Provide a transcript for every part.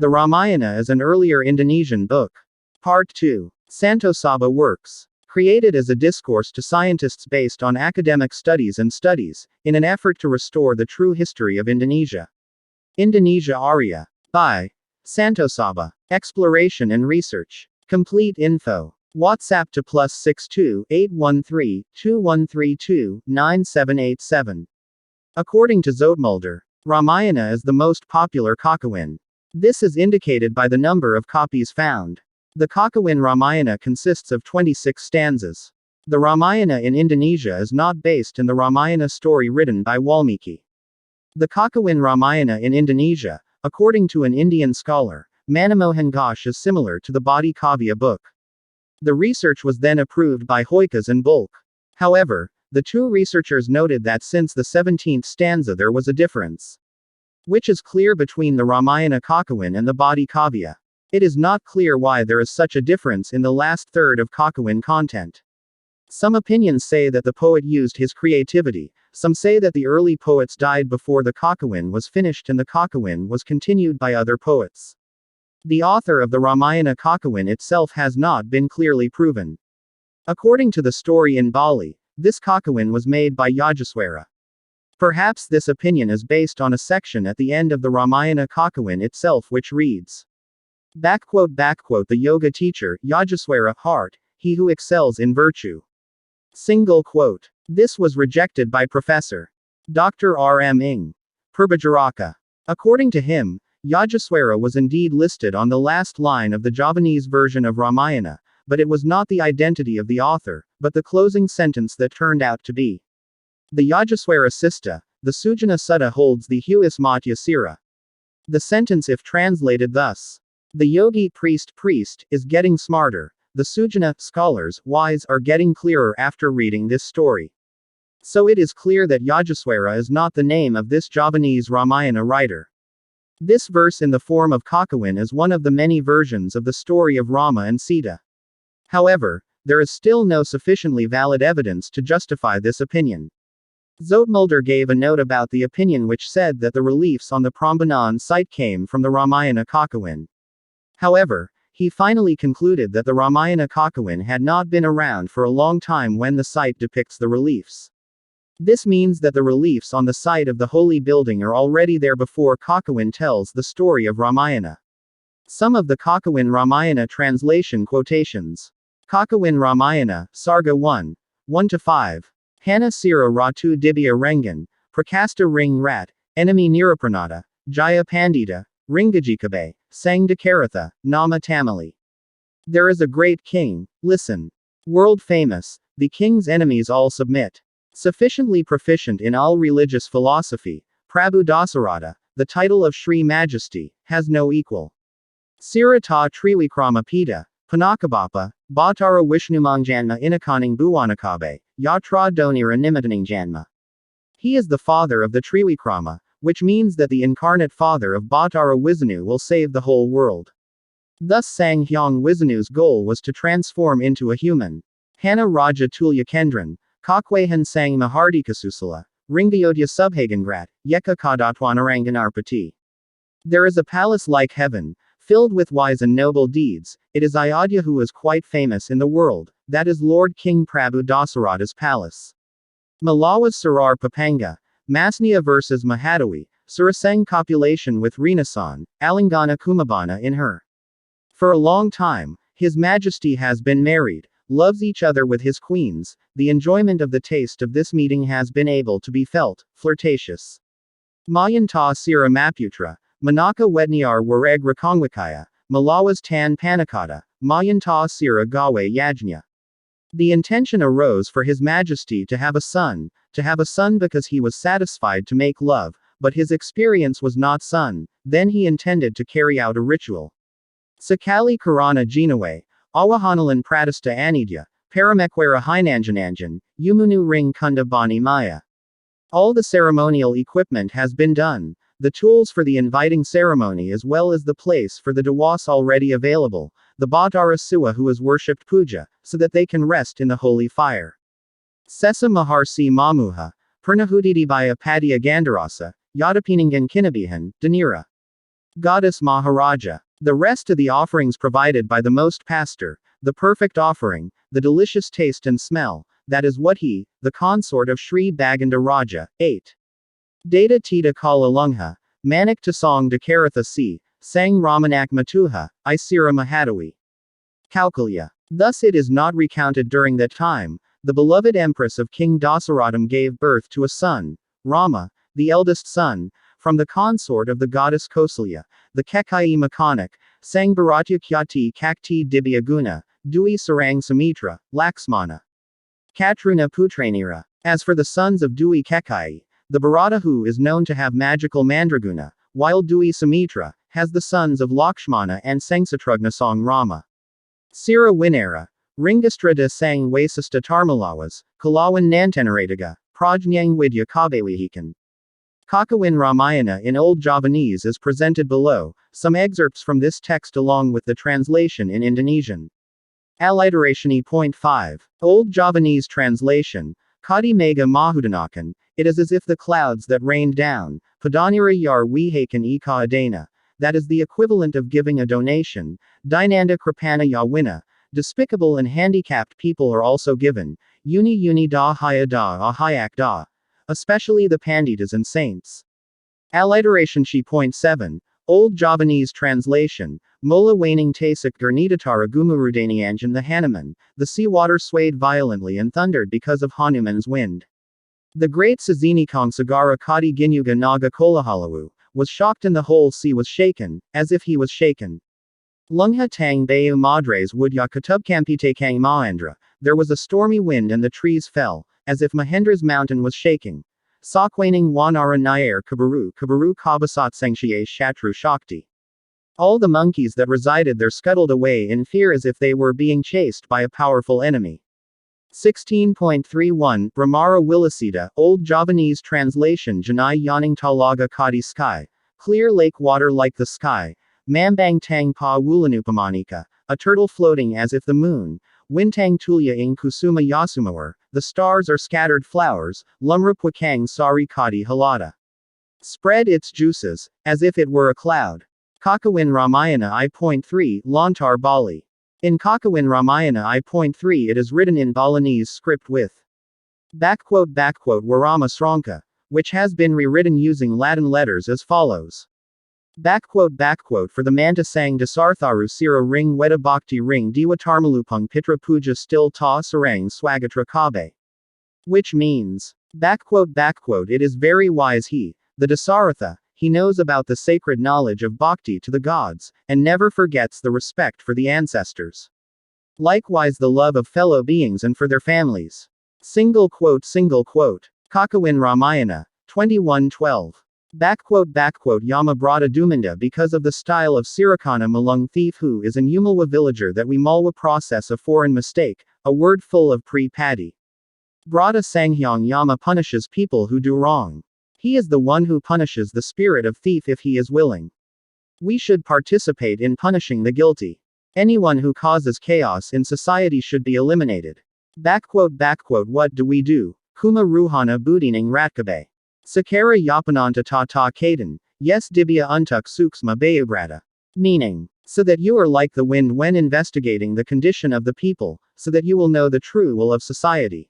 The Ramayana is an earlier Indonesian book. Part 2. Santo Saba works. Created as a discourse to scientists based on academic studies in an effort to restore the true history of Indonesia. INDONÉSIARYÄ. By Santo Saba. Exploration and research. Complete info. WhatsApp to +62 813 2132 9787. According to Zoetmulder, Ramayana is the most popular Kakawin. This is indicated by the number of copies found. The Kakawin Ramayana consists of 26 stanzas. The Ramayana in Indonesia is not based in the Ramayana story written by Valmiki. The Kakawin Ramayana in Indonesia, according to an Indian scholar, Manamohan Ghosh, is similar to the Badi Kavya book. The research was then approved by Hoykas and Bulk. However, the two researchers noted that since the 17th stanza there was a difference, which is clear between the Ramayana Kakawin and the Badi Kavya. It is not clear why there is such a difference in the last third of Kakawin content. Some opinions say that the poet used his creativity, some say that the early poets died before the Kakawin was finished and the Kakawin was continued by other poets. The author of the Ramayana Kakawin itself has not been clearly proven. According to the story in Bali, this Kakawin was made by Yajaswara. Perhaps this opinion is based on a section at the end of the Ramayana Kakawin itself which reads, "The yoga teacher, Yajaswara, heart, he who excels in virtue." Single quote. This was rejected by Professor Dr. R.M. Ing. Purbajaraka. According to him, Yajaswara was indeed listed on the last line of the Javanese version of Ramayana, but it was not the identity of the author, but the closing sentence that turned out to be. The Yajaswara Sista, the Sujana Sutta holds the Huis Matya Sira. The sentence if translated thus. The yogi priest is getting smarter. The Sujana scholars wise are getting clearer after reading this story. So it is clear that Yajaswara is not the name of this Javanese Ramayana writer. This verse in the form of Kakawin is one of the many versions of the story of Rama and Sita. However, there is still no sufficiently valid evidence to justify this opinion. Zoetmulder gave a note about the opinion which said that the reliefs on the Prambanan site came from the Ramayana Kakawin. However, he finally concluded that the Ramayana Kakawin had not been around for a long time when the site depicts the reliefs. This means that the reliefs on the site of the holy building are already there before Kakawin tells the story of Ramayana. Some of the Kakawin Ramayana translation quotations. Kakawin Ramayana, Sarga 1. 1-5. Hana Sira Ratu Dibya Rengan, Prakasta Ring Rat, Enemy Nirapranata, Jaya Pandita, Ringajikabe, Sang Dakaratha, Nama Tamili. There is a great king, listen. World famous, the king's enemies all submit. Sufficiently proficient in all religious philosophy, Prabhu Dasarata, the title of Shri Majesty, has no equal. Sirata Triwikrama Pita, Panakabapa, Bhattara Vishnumanjanma Inakaning Buwanakabe, Yatra Donira Nimataning Janma. He is the father of the Triwikrama, which means that the incarnate father of Bhattara Vishnu will save the whole world. Thus Sang Hyang Vishnu's goal was to transform into a human. Hana Raja Tulya Kendran, Kakwehan Sang Mahardikasusala, Ringayodhya Subhagangrat, Yeka Kadatwanaranganarpati. There is a palace like heaven, filled with wise and noble deeds. It is Ayodhya who is quite famous in the world, that is Lord King Prabhu Dasarata's palace. Malawa Sarar Papanga, Masnia versus Mahadawi, Suraseng copulation with Renasan, Alangana Kumabana in her. For a long time, His Majesty has been married, loves each other with his queens. The enjoyment of the taste of this meeting has been able to be felt, flirtatious. Mayanta Sira Maputra, Manaka Wedniar Wareg Rakongwikaya, Malawas Tan Panakata, Mayanta Sira Gawe Yajna. The intention arose for His Majesty to have a son because he was satisfied to make love, but his experience was not son, then he intended to carry out a ritual. Sakali Karana Jinawe, Awahanalan Pratista Anidya, Paramekwara Hinanjananjan, Yumunu Ring Kunda Bani Maya. All the ceremonial equipment has been done, the tools for the inviting ceremony as well as the place for the Dawas already available, the Bhattara Suwa who is worshipped puja, so that they can rest in the holy fire. Sesa Maharsi Mamuha, Purnahudidibaya Padya Gandarasa, Yadapiningan Kinabihan, Danira. Goddess Maharaja. The rest of the offerings provided by the most pastor, the perfect offering, the delicious taste and smell, that is what he, the consort of Sri Baganda Raja, ate. Data Tita Kala Lungha, Manik Tasong Dakaratha Si, Sang Ramanak Matuha, Isira Mahadawi. Kaukalya. Thus it is not recounted during that time, the beloved empress of King Dasaratham gave birth to a son, Rama, the eldest son, from the consort of the goddess Kausalya, the Kekai Makanak, Sang Bharatya Kyati Kakti Dibya Guna, Dui Sarang Sumitra, Laxmana. Katruna Putranira. As for the sons of Dui Kekai, the Bharata who is known to have magical mandraguna, while Dui Sumitra has the sons of Lakshmana and Sangsatrugna Song Rama. Sira Winera. Ringastra de Sang Wasista Tarmalawas, Kalawan Nantanaradaga, Prajnyang Widya Kabewihikan. Kakawin Ramayana in Old Javanese is presented below, some excerpts from this text along with the translation in Indonesian. Alliterationi. Point 5. Old Javanese translation. Kadi Mega Mahudanakan, it is as if the clouds that rained down, Padanira Yar Wihakan Ika Adana, that is the equivalent of giving a donation, Dinanda Kripana Yawina, despicable and handicapped people are also given, Uni da Haya da Ahayak da, especially the Panditas and saints. Alliteration. Point 7. Old Javanese translation. Mola waning tasak Gurnidatara Gumurudanianjan the Hanuman, the sea water swayed violently and thundered because of Hanuman's wind. The great Sazinikong Sagara Kadi Ginyuga Naga Kolahalawu, was shocked and the whole sea was shaken, as if he was shaken. Lungha Tang Bayu Madres Wudya Katubkampite Kang Mahendra, there was a stormy wind and the trees fell, as if Mahendra's mountain was shaking. Sakwaning Wanara Nair Kabaru Kabasat Sangshie Shatru Shakti. All the monkeys that resided there scuttled away in fear as if they were being chased by a powerful enemy. 16.31 Brahmara Wilasita, Old Javanese translation. Janai Yaning Talaga Kadi Sky, clear lake water like the sky. Mambang Tang Pa Wulanupamanika, a turtle floating as if the moon. Wintang Tulya ing Kusuma Yasumawar, the stars are scattered flowers. Lumrapwakang Sari Kadi Halata. Spread its juices, as if it were a cloud. Kakawin Ramayana I.3 Lontar Bali. In Kakawin Ramayana I.3 it is written in Balinese script with Warama Sranka, which has been rewritten using Latin letters as follows. For the Manta Sang Dasartharu Sira Ring Weda Bhakti Ring Diwa Tarmalupung Pitra Puja Still Ta Sarang Swagatra Kabe. Which means, it is very wise he, the Dasaratha, he knows about the sacred knowledge of bhakti to the gods, and never forgets the respect for the ancestors. Likewise the love of fellow beings and for their families. Kakawin Ramayana, 21:12. Yama Brada Duminda because of the style of Sirakana Malung thief who is an Umalwa villager that we Malwa process a foreign mistake, a word full of pre-paddy. Brada Sanghyang Yama punishes people who do wrong. He is the one who punishes the spirit of thief if he is willing. We should participate in punishing the guilty. Anyone who causes chaos in society should be eliminated. What do we do? Kuma Ruhana Budining Ratkabe. Sakara Yapananta ta ta Kaden, yes Dibya Untuk Suksma Bayubrata. Meaning, so that you are like the wind when investigating the condition of the people, so that you will know the true will of society.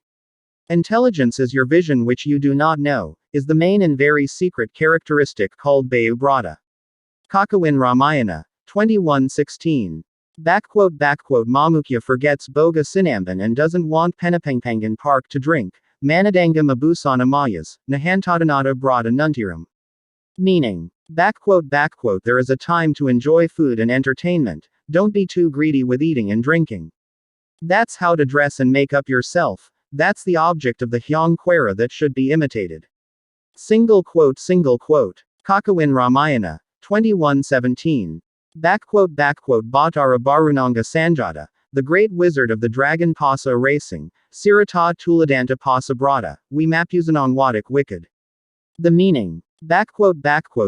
Intelligence is your vision which you do not know, is the main and very secret characteristic called Bayubrata. Kakawin Ramayana, 21:16. Mamukya forgets Boga Sinamban and doesn't want Penapangpangan Park to drink. Manadanga Mabusana Mayas, Nahantadanata Brada Nuntiram. Meaning, there is a time to enjoy food and entertainment, don't be too greedy with eating and drinking. That's how to dress and make up yourself, that's the object of the Hyang Quera that should be imitated. Kakawin Ramayana, 21:17. Bhattara Barunanga Sanjata, the great wizard of the dragon Pasa racing, Sirata Tuladanta Pasa Brata, we Mapuzanong Wadik wicked. The meaning. The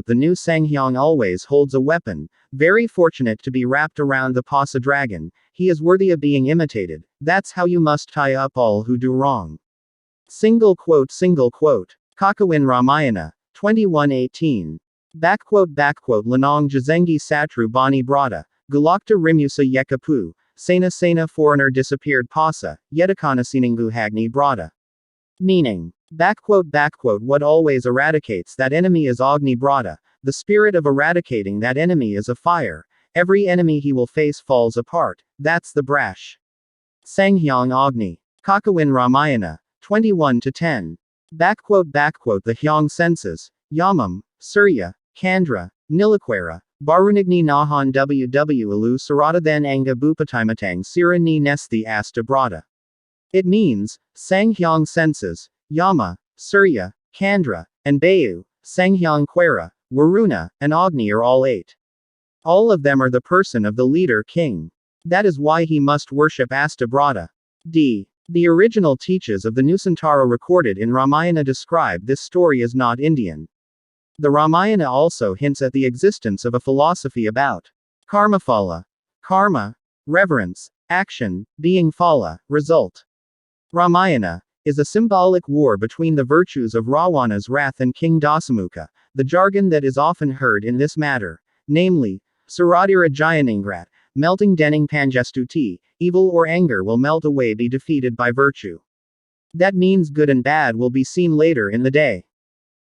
new Sanghyang always holds a weapon, very fortunate to be wrapped around the Pasa dragon, he is worthy of being imitated, that's how you must tie up all who do wrong. Kakawin Ramayana, 21:18. Lanong Jazengi Satru Bani Brada, Galakta Rimusa Yekapu, Sena foreigner disappeared Pasa, Yedakana Sinangu Hagni Brada. Meaning. What always eradicates that enemy is Agni Brada, the spirit of eradicating that enemy is a fire, every enemy he will face falls apart, that's the brash. Sanghyang Agni. Kakawin Ramayana, 21-10. The Hyang senses, Yamam, Surya, Kandra, Nilaquera, Barunigni Nahan Ww Alu Sarada then Anga Bupatimatang Sira ni Nesthi Asta Brada. It means, Sanghyang senses, Yama, Surya, Kandra, and Bayu, Sanghyang Quera, Varuna, and Agni are all 8. All of them are the person of the leader king. That is why he must worship Asta Brada. The original teachers of the Nusantara recorded in Ramayana describe this story as not Indian. The Ramayana also hints at the existence of a philosophy about karmaphala, karma, reverence, action, being phala, result. Ramayana is a symbolic war between the virtues of Ravana's wrath and King Dasamukha, the jargon that is often heard in this matter, namely, Saradira Jayaningrat, melting Dening Panjastuti, evil or anger will melt away, be defeated by virtue. That means good and bad will be seen later in the day.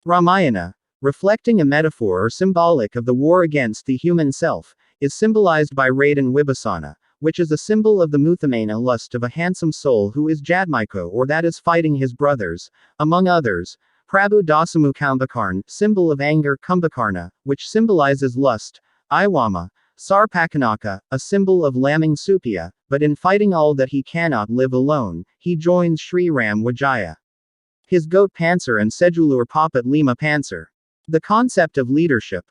Ramayana, reflecting a metaphor or symbolic of the war against the human self, is symbolized by Radan Wibhasana, which is a symbol of the Muthamana lust of a handsome soul who is Jadmaiko or that is fighting his brothers, among others, Prabhu Dasamu Kumbhakarna, symbol of anger Kumbhakarna, which symbolizes lust, Iwama, Sarpakanaka, a symbol of lambing Supya, but in fighting all that he cannot live alone, he joins Sri Ram Vijaya. His goat Pansar and Sejulur Papat Lima Pansar. The concept of leadership,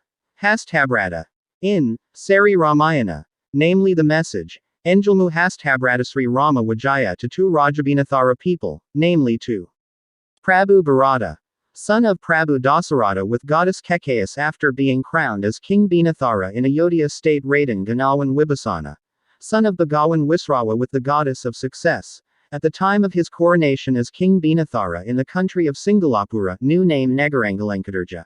Hastabrata, in Sari Ramayana, namely the message, Enjalmu Hastabrata Sri Rama Vijaya to 2 Rajabhinathara people, namely to Prabhu Bharata, son of Prabhu Dasarata with goddess Kekayas after being crowned as King Bhinathara in Ayodhya state Radan Ganawan Wibhasana, son of Bhagawan Wisrawa with the goddess of success, at the time of his coronation as King Bhinathara in the country of Singalapura, new name Nagarangalankadarja.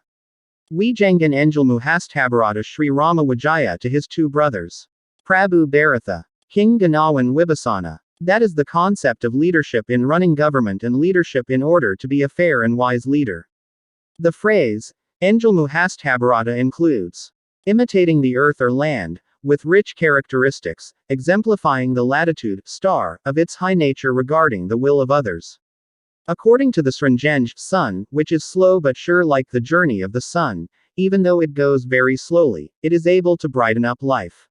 Wijangan Enjalmu Hastabrata Sri Rama Vijaya to his 2 brothers. Prabhu Bharatha, King Ganawan Wibhasana. That is the concept of leadership in running government and leadership in order to be a fair and wise leader. The phrase, Enjalmu Hastabrata includes imitating the earth or land, with rich characteristics, exemplifying the latitude, star, of its high nature regarding the will of others. According to the Srinjanj, sun, which is slow but sure like the journey of the sun, even though it goes very slowly, it is able to brighten up life.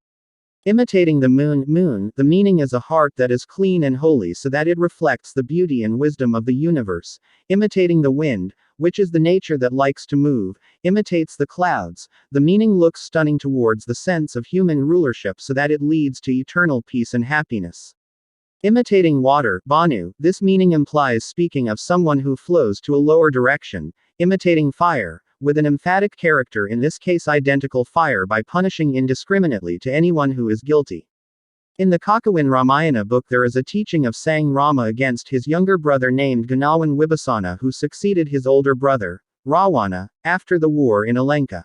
Imitating the moon, the meaning is a heart that is clean and holy so that it reflects the beauty and wisdom of the universe. Imitating the wind, which is the nature that likes to move, imitates the clouds, the meaning looks stunning towards the sense of human rulership so that it leads to eternal peace and happiness. Imitating water, Banu, this meaning implies speaking of someone who flows to a lower direction. Imitating fire, with an emphatic character, in this case identical fire, by punishing indiscriminately to anyone who is guilty. In the Kakawin Ramayana book there is a teaching of Sang Rama against his younger brother named Ganawan Wibhasana who succeeded his older brother, Ravana, after the war in Alanka.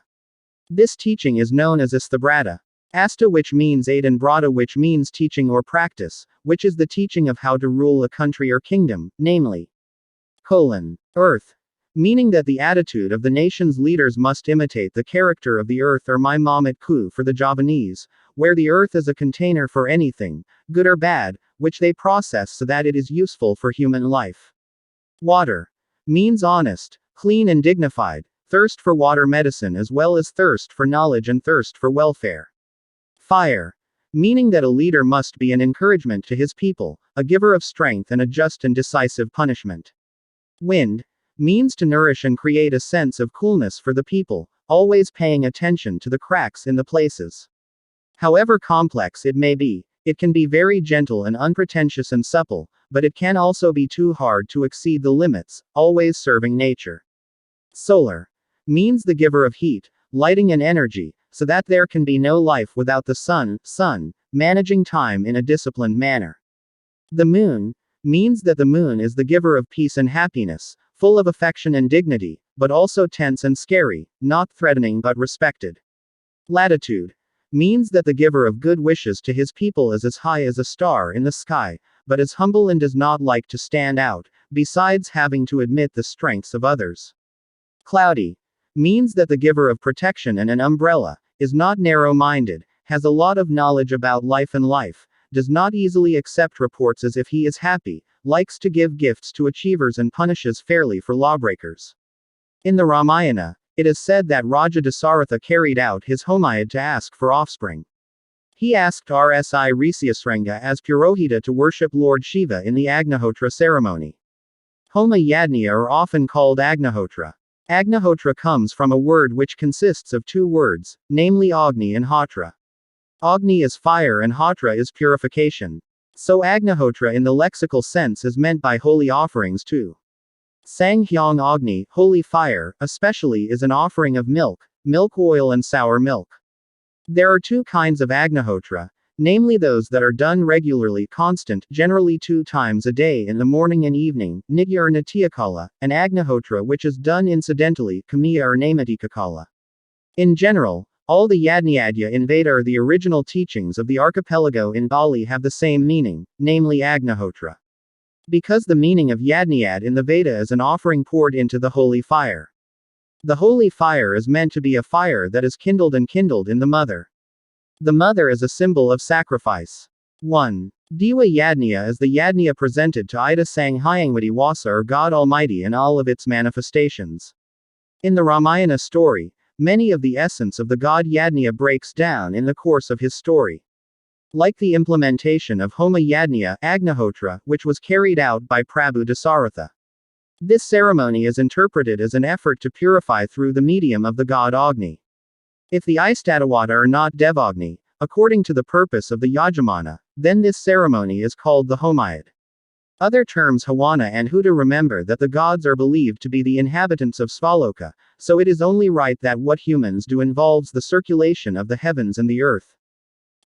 This teaching is known as Astabrata. Asta, which means 8, and Brata, which means teaching or practice, which is the teaching of how to rule a country or kingdom, namely, earth. Meaning that the attitude of the nation's leaders must imitate the character of the earth, or Mai Mamat Ku for the Javanese, where the earth is a container for anything, good or bad, which they process so that it is useful for human life. Water means honest, clean and dignified, thirst for water medicine as well as thirst for knowledge and thirst for welfare. Fire meaning that a leader must be an encouragement to his people, a giver of strength and a just and decisive punishment. Wind means to nourish and create a sense of coolness for the people, always paying attention to the cracks in the places. However complex it may be, it can be very gentle and unpretentious and supple, but it can also be too hard to exceed the limits, always serving nature. Solar means the giver of heat, lighting and energy, so that there can be no life without the sun, managing time in a disciplined manner. The moon means that the moon is the giver of peace and happiness, full of affection and dignity, but also tense and scary, not threatening but respected. Latitude means that the giver of good wishes to his people is as high as a star in the sky, but is humble and does not like to stand out, besides having to admit the strengths of others. Cloudy means that the giver of protection and an umbrella is not narrow-minded, has a lot of knowledge about life and life, does not easily accept reports as if he is happy, likes to give gifts to achievers and punishes fairly for lawbreakers. In the Ramayana, it is said that Raja Dasaratha carried out his Homayad to ask for offspring. He asked Rsi Rishyasringa as Purohita to worship Lord Shiva in the Agnihotra ceremony. Homa Yajna are often called Agnihotra. Agnihotra comes from a word which consists of two words, namely Agni and Hotra. Agni is fire and Hotra is purification. So Agnihotra in the lexical sense is meant by holy offerings too. Sanghyang Agni, holy fire, especially is an offering of milk, milk oil and sour milk. There are two kinds of Agnihotra, namely those that are done regularly constant, generally 2 times a day in the morning and evening, Nitya or Nityakala, and Agnihotra which is done incidentally, Kamiya or Naimatikakala. In general, all the Yajnayadya in Veda or the original teachings of the archipelago in Bali have the same meaning, namely Agnihotra. Because the meaning of Yajnayad in the Veda is an offering poured into the holy fire. The holy fire is meant to be a fire that is kindled and kindled in the mother. The mother is a symbol of sacrifice. 1. Diwa Yajna is the Yajna presented to Ida Sanghyangvati Wasa or God Almighty in all of its manifestations. In the Ramayana story, many of the essence of the god Yajna breaks down in the course of his story. Like the implementation of Homa Yajna, Agnihotra, which was carried out by Prabhu Dasaratha. This ceremony is interpreted as an effort to purify through the medium of the god Agni. If the Istatavada are not Devagni, according to the purpose of the Yajamana, then this ceremony is called the Homayad. Other terms Hawana and Huda remember that the gods are believed to be the inhabitants of Svaloka, so it is only right that what humans do involves the circulation of the heavens and the earth.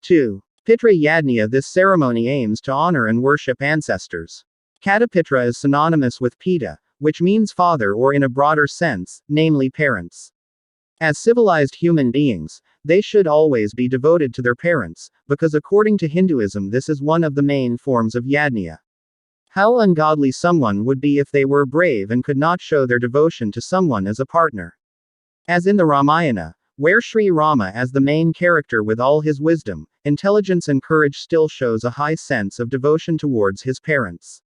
2. Pitra Yajna. This ceremony aims to honor and worship ancestors. Katapitra is synonymous with Pita, which means father or in a broader sense, namely parents. As civilized human beings, they should always be devoted to their parents, because according to Hinduism this is one of the main forms of Yajna. How ungodly someone would be if they were brave and could not show their devotion to someone as a partner. As in the Ramayana, where Sri Rama as the main character with all his wisdom, intelligence and courage still shows a high sense of devotion towards his parents.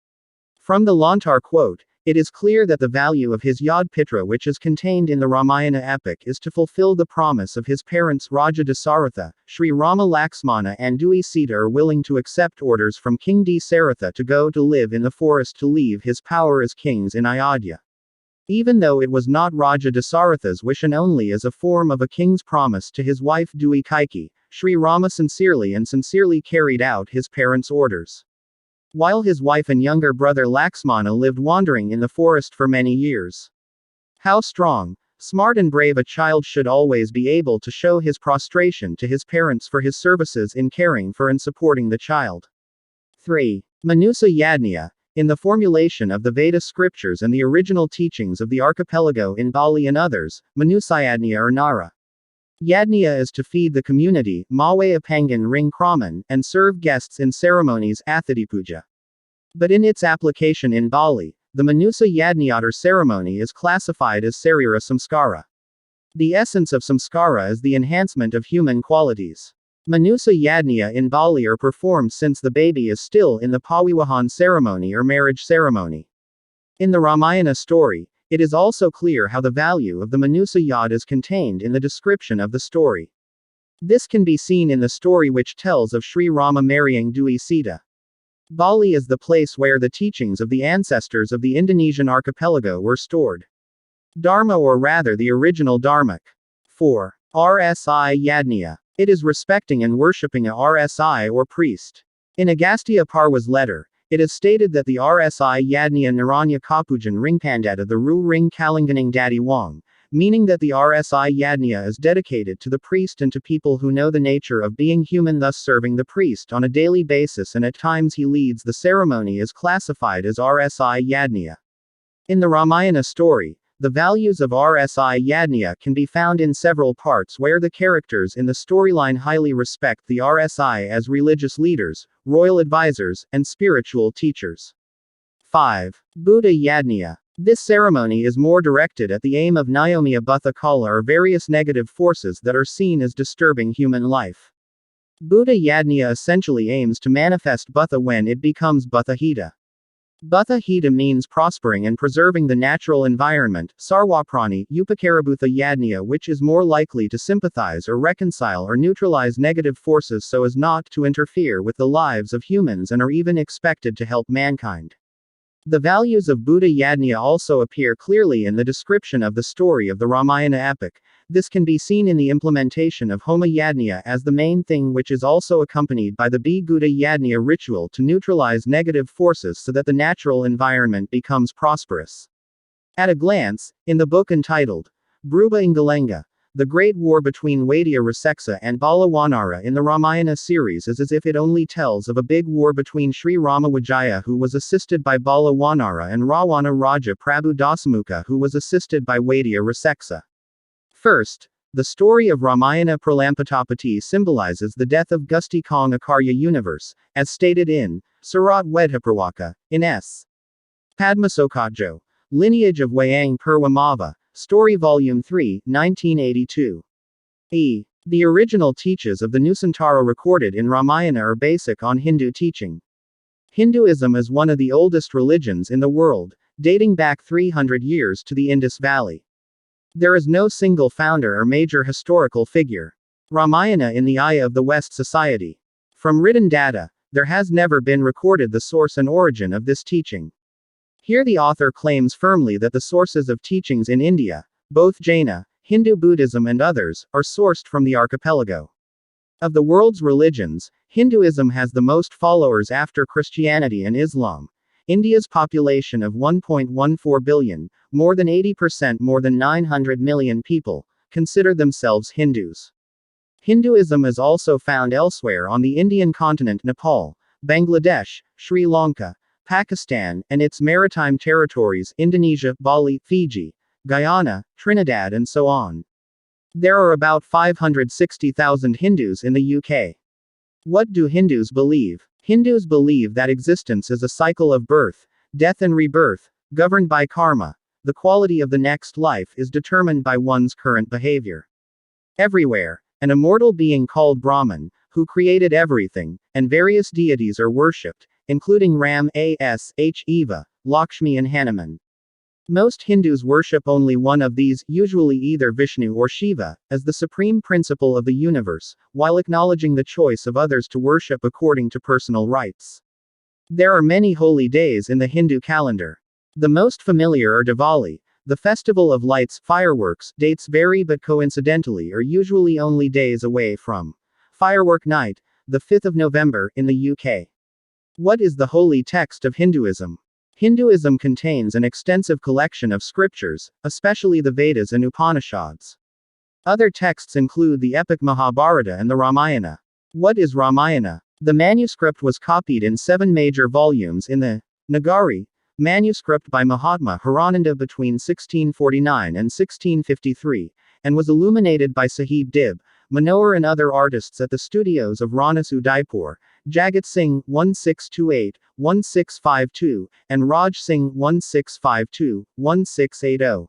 From the Lontar quote, it is clear that the value of his Yad Pitra which is contained in the Ramayana epic is to fulfill the promise of his parents Raja Dasaratha, Sri Rama Laxmana and Dui Sita are willing to accept orders from King Dasaratha to go to live in the forest to leave his power as kings in Ayodhya. Even though it was not Raja Dasaratha's wish and only as a form of a king's promise to his wife Dui Kaikeyi, Sri Rama sincerely carried out his parents' orders. While his wife and younger brother Laxmana lived wandering in the forest for many years. How strong, smart and brave a child should always be able to show his prostration to his parents for his services in caring for and supporting the child. 3. Manusa Yajna. In the formulation of the Veda scriptures and the original teachings of the archipelago in Bali and others, Manusayajna or Nara. Yajna is to feed the community, Mawe Apangan Ring Kraman, and serve guests in ceremonies, Athitipuja. But in its application in Bali, the Manusa Yajnayotter ceremony is classified as Sarira Samskara. The essence of samskara is the enhancement of human qualities. Manusa Yajna in Bali are performed since the baby is still in the Pawiwahan ceremony or marriage ceremony. In the Ramayana story, it is also clear how the value of the Manusa Yad is contained in the description of the story. This can be seen in the story which tells of Sri Rama marrying Dui Sita. Bali is the place where the teachings of the ancestors of the Indonesian archipelago were stored. Dharma or rather the original Dharmak. 4. Rsi Yajna. It is respecting and worshipping a Rsi or priest. In Agastya Parwa's letter, it is stated that the Rsi Yajna Naranya Kapujan Ringpandata the Ru Ring Kalanganing Daddy Wang, meaning that the Rsi Yajna is dedicated to the priest and to people who know the nature of being human, thus serving the priest on a daily basis, and at times he leads the ceremony, is classified as Rsi Yajna. In the Ramayana story, the values of RSI Yajna can be found in several parts where the characters in the storyline highly respect the RSI as religious leaders, royal advisors, and spiritual teachers. 5. Buddha Yajna. This ceremony is more directed at the aim of Nyomiya Butha Kala or various negative forces that are seen as disturbing human life. Buddha Yajna essentially aims to manifest Butha when it becomes Buddhahita. Buddhahita means prospering and preserving the natural environment, Sarwaprani, Upakarabhutha Yajna, which is more likely to sympathize or reconcile or neutralize negative forces so as not to interfere with the lives of humans and are even expected to help mankind. The values of Buddha Yajna also appear clearly in the description of the story of the Ramayana epic. This can be seen in the implementation of Homa Yajna as the main thing, which is also accompanied by the Bhuta Yajna ritual to neutralize negative forces so that the natural environment becomes prosperous. At a glance, in the book entitled Bruba Ingalenga, the great war between Vaidya Raseksa and Bala Wanara in the Ramayana series is as if it only tells of a big war between Sri Rama Vijaya, who was assisted by Bala Wanara, and Rawana Raja Prabhu Dasamukha, who was assisted by Vaidya Raseksa. First, the story of Ramayana Pralampatapati symbolizes the death of Gusti Kong Akarya universe, as stated in Surat Wedhaparwaka, in S. Padmasokatjo, Lineage of Wayang Purwamava, Story Volume 3, 1982. The original teachings of the Nusantara recorded in Ramayana are basic on Hindu teaching. Hinduism is one of the oldest religions in the world, dating back 300 years to the Indus Valley. There is no single founder or major historical figure. Ramayana in the eye of the West society. From written data, there has never been recorded the source and origin of this teaching. Here the author claims firmly that the sources of teachings in India, both Jaina, Hindu Buddhism and others, are sourced from the archipelago. Of the world's religions, Hinduism has the most followers after Christianity and Islam. India's population of 1.14 billion, more than 80%, more than 900 million people, consider themselves Hindus. Hinduism is also found elsewhere on the Indian continent: Nepal, Bangladesh, Sri Lanka, Pakistan, and its maritime territories, Indonesia, Bali, Fiji, Guyana, Trinidad, and so on. There are about 560,000 Hindus in the UK. What do Hindus believe? Hindus believe that existence is a cycle of birth, death, and rebirth, governed by karma. The quality of the next life is determined by one's current behavior. Everywhere, an immortal being called Brahman, who created everything, and various deities are worshipped, including Ram, Shiva, Lakshmi, and Hanuman. Most Hindus worship only one of these, usually either Vishnu or Shiva, as the supreme principle of the universe, while acknowledging the choice of others to worship according to personal rights. There are many holy days in the Hindu calendar. The most familiar are Diwali, the festival of lights, fireworks. Dates vary but coincidentally are usually only days away from Firework Night, the 5th of November, in the UK. What is the holy text of Hinduism? Hinduism contains an extensive collection of scriptures, especially the Vedas and Upanishads. Other texts include the epic Mahabharata and the Ramayana. What is Ramayana? The manuscript was copied in 7 major volumes in the Nagari manuscript by Mahatma Hirananda between 1649 and 1653, and was illuminated by Sahib Dib, Manohar and other artists at the studios of Ranas Udaipur, Jagat Singh 1628-1652, and Raj Singh 1652-1680.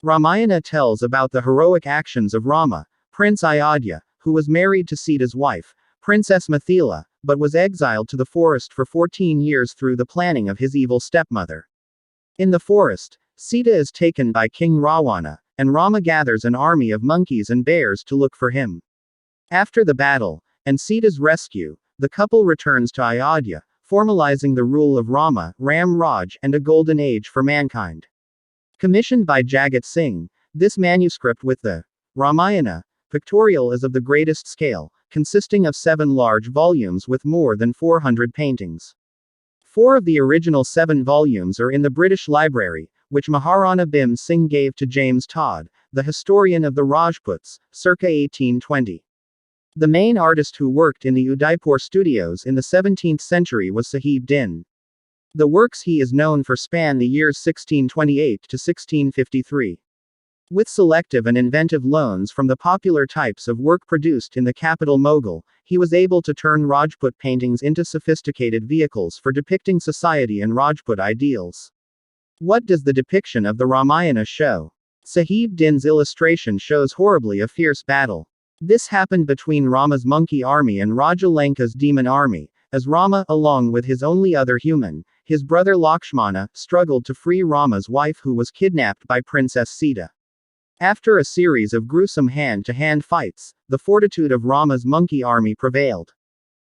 Ramayana tells about the heroic actions of Rama, Prince Ayodhya, who was married to Sita's wife, Princess Mithila, but was exiled to the forest for 14 years through the planning of his evil stepmother. In the forest, Sita is taken by King Ravana, and Rama gathers an army of monkeys and bears to look for him. After the battle, and Sita's rescue, the couple returns to Ayodhya, formalizing the rule of Rama, Ram Raj, and a golden age for mankind. Commissioned by Jagat Singh, this manuscript with the Ramayana pictorial is of the greatest scale, consisting of 7 large volumes with more than 400 paintings. 4 of the original 7 volumes are in the British Library, which Maharana Bhim Singh gave to James Todd, the historian of the Rajputs, circa 1820. The main artist who worked in the Udaipur studios in the 17th century was Sahib Din. The works he is known for span the years 1628 to 1653. With selective and inventive loans from the popular types of work produced in the capital Mughal, he was able to turn Rajput paintings into sophisticated vehicles for depicting society and Rajput ideals. What does the depiction of the Ramayana show? Sahib Din's illustration shows horribly a fierce battle. This happened between Rama's monkey army and Raja Lanka's demon army, as Rama, along with his only other human, his brother Lakshmana, struggled to free Rama's wife who was kidnapped by Princess Sita. After a series of gruesome hand-to-hand fights, the fortitude of Rama's monkey army prevailed.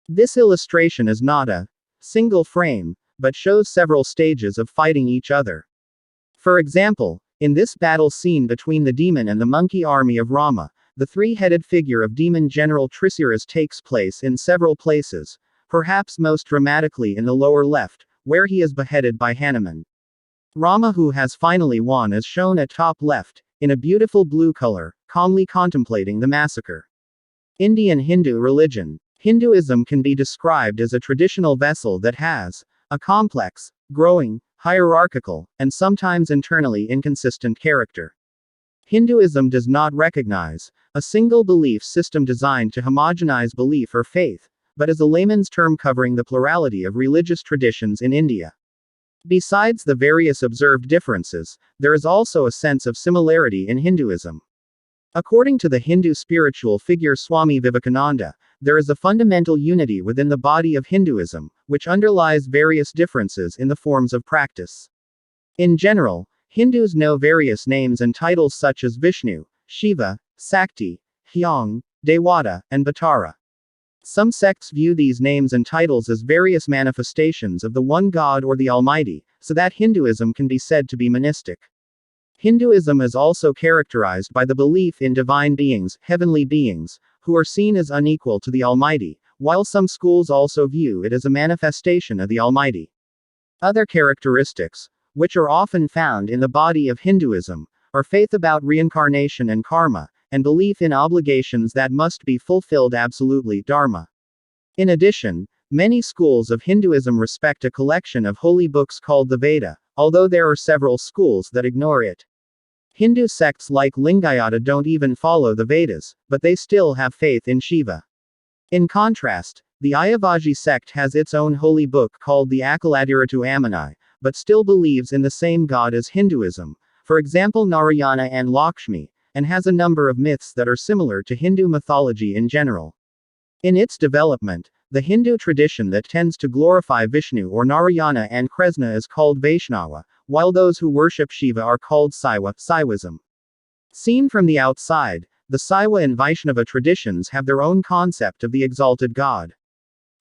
This illustration is not a single frame, but shows several stages of fighting each other. For example, in this battle scene between the demon and the monkey army of Rama, the three-headed figure of demon General Trisiras takes place in several places, perhaps most dramatically in the lower left, where he is beheaded by Hanuman. Rama, who has finally won, is shown at top left, in a beautiful blue color, calmly contemplating the massacre. Indian Hindu religion. Hinduism can be described as a traditional vessel that has a complex, growing, hierarchical, and sometimes internally inconsistent character. Hinduism does not recognize a single belief system designed to homogenize belief or faith, but is a layman's term covering the plurality of religious traditions in India. Besides the various observed differences, there is also a sense of similarity in Hinduism. According to the Hindu spiritual figure Swami Vivekananda, there is a fundamental unity within the body of Hinduism, which underlies various differences in the forms of practice. In general, Hindus know various names and titles such as Vishnu, Shiva, Sakti, Hyang, Dewata, and Bhattara. Some sects view these names and titles as various manifestations of the one God or the Almighty, so that Hinduism can be said to be monistic. Hinduism is also characterized by the belief in divine beings, heavenly beings, who are seen as unequal to the Almighty, while some schools also view it as a manifestation of the Almighty. Other characteristics, which are often found in the body of Hinduism, are faith about reincarnation and karma, and belief in obligations that must be fulfilled absolutely, dharma. In addition, many schools of Hinduism respect a collection of holy books called the Veda, although there are several schools that ignore it. Hindu sects like Lingayata don't even follow the Vedas, but they still have faith in Shiva. In contrast, the Ayavajji sect has its own holy book called the Akaladhiratu Ammanai, but still believes in the same god as Hinduism, for example Narayana and Lakshmi, and has a number of myths that are similar to Hindu mythology in general. In its development, the Hindu tradition that tends to glorify Vishnu or Narayana and Krishna is called Vaishnava, while those who worship Shiva are called Saiva, Saivism. Seen from the outside, the Saiva and Vaishnava traditions have their own concept of the exalted God.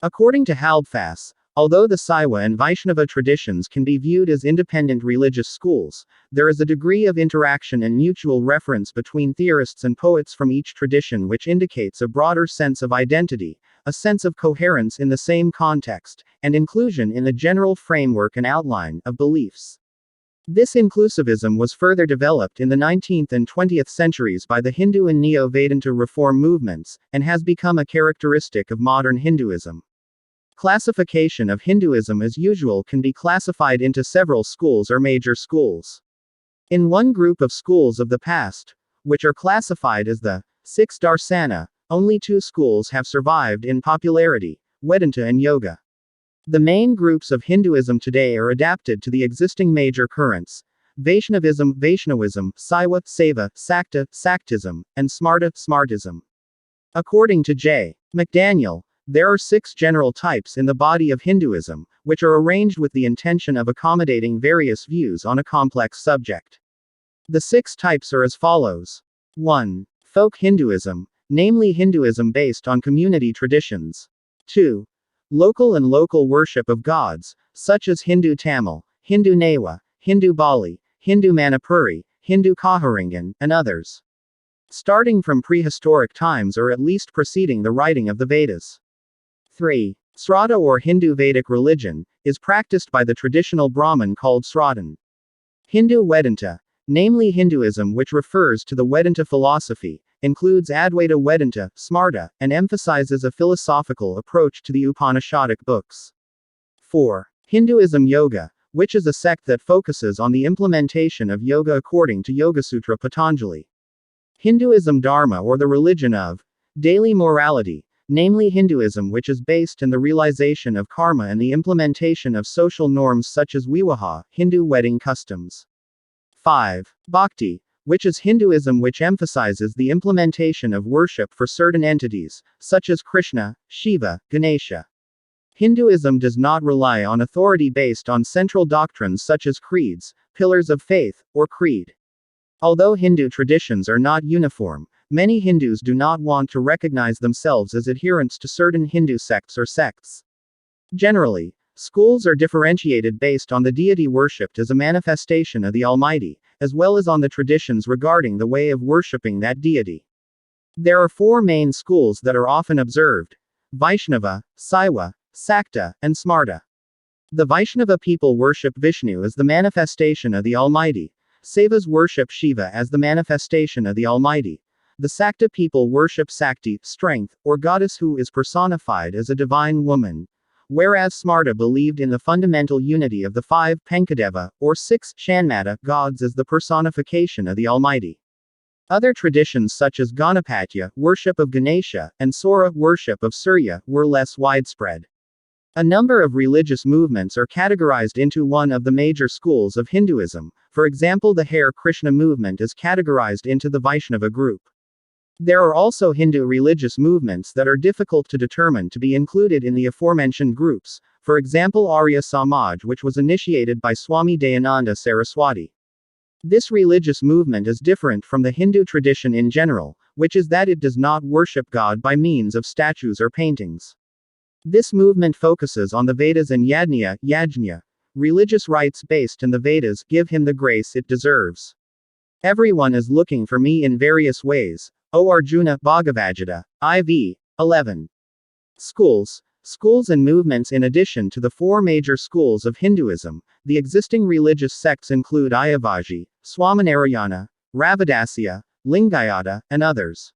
According to Haldfas, although the Saiva and Vaishnava traditions can be viewed as independent religious schools, there is a degree of interaction and mutual reference between theorists and poets from each tradition which indicates a broader sense of identity, a sense of coherence in the same context, and inclusion in the general framework and outline of beliefs. This inclusivism was further developed in the 19th and 20th centuries by the Hindu and Neo-Vedanta reform movements, and has become a characteristic of modern Hinduism. Classification of Hinduism as usual can be classified into several schools or major schools. In one group of schools of the past, which are classified as the six darsana, only two schools have survived in popularity, Vedanta and Yoga. The main groups of Hinduism today are adapted to the existing major currents: Vaishnavism, Saiva, Saiva, Sakta, Saktism, and Smarta, Smartism. According to J. McDaniel, there are 6 general types in the body of Hinduism, which are arranged with the intention of accommodating various views on a complex subject. The 6 types are as follows. 1. Folk Hinduism, namely Hinduism based on community traditions. 2. Local and local worship of gods, such as Hindu Tamil, Hindu Newa, Hindu Bali, Hindu Manipuri, Hindu Kaharingan, and others. Starting from prehistoric times or at least preceding the writing of the Vedas. 3. Srauta or Hindu Vedic religion, is practiced by the traditional Brahmin called Srautan. Hindu Vedanta, namely Hinduism which refers to the Vedanta philosophy, includes Advaita Vedanta, Smarta, and emphasizes a philosophical approach to the Upanishadic books. 4. Hinduism Yoga, which is a sect that focuses on the implementation of yoga according to Yoga-sutra Patanjali. Hinduism Dharma, or the religion of daily morality, namely Hinduism, which is based in the realization of karma and the implementation of social norms such as vivaha, Hindu wedding customs. 5. Bhakti, which is Hinduism, which emphasizes the implementation of worship for certain entities, such as Krishna, Shiva, Ganesha. Hinduism does not rely on authority based on central doctrines such as creeds, pillars of faith, or creed. Although Hindu traditions are not uniform, many Hindus do not want to recognize themselves as adherents to certain Hindu sects or sects. Generally, schools are differentiated based on the deity worshipped as a manifestation of the Almighty, as well as on the traditions regarding the way of worshipping that deity. There are 4 main schools that are often observed: Vaishnava, Saiva, Sakta, and Smarta. The Vaishnava people worship Vishnu as the manifestation of the Almighty. Saivas worship Shiva as the manifestation of the Almighty. The Sakta people worship Sakti, strength, or goddess who is personified as a divine woman. Whereas Smarta believed in the fundamental unity of the 5 Pankadeva, or 6 Shanmata, gods as the personification of the Almighty. Other traditions such as Ganapatya, worship of Ganesha, and Sora, worship of Surya, were less widespread. A number of religious movements are categorized into one of the major schools of Hinduism. For example, the Hare Krishna movement is categorized into the Vaishnava group. There are also Hindu religious movements that are difficult to determine to be included in the aforementioned groups, for example Arya Samaj, which was initiated by Swami Dayananda Saraswati. This religious movement is different from the Hindu tradition in general, which is that it does not worship God by means of statues or paintings. This movement focuses on the Vedas and Yajna, religious rites based in the Vedas give him the grace it deserves. Everyone is looking for me in various ways. O Arjuna, Bhagavad-gītā, IV, 11. Schools and movements. In addition to the 4 major schools of Hinduism, the existing religious sects include Ayavāji, Swaminarayana, Ravidasya, Lingayata, and others.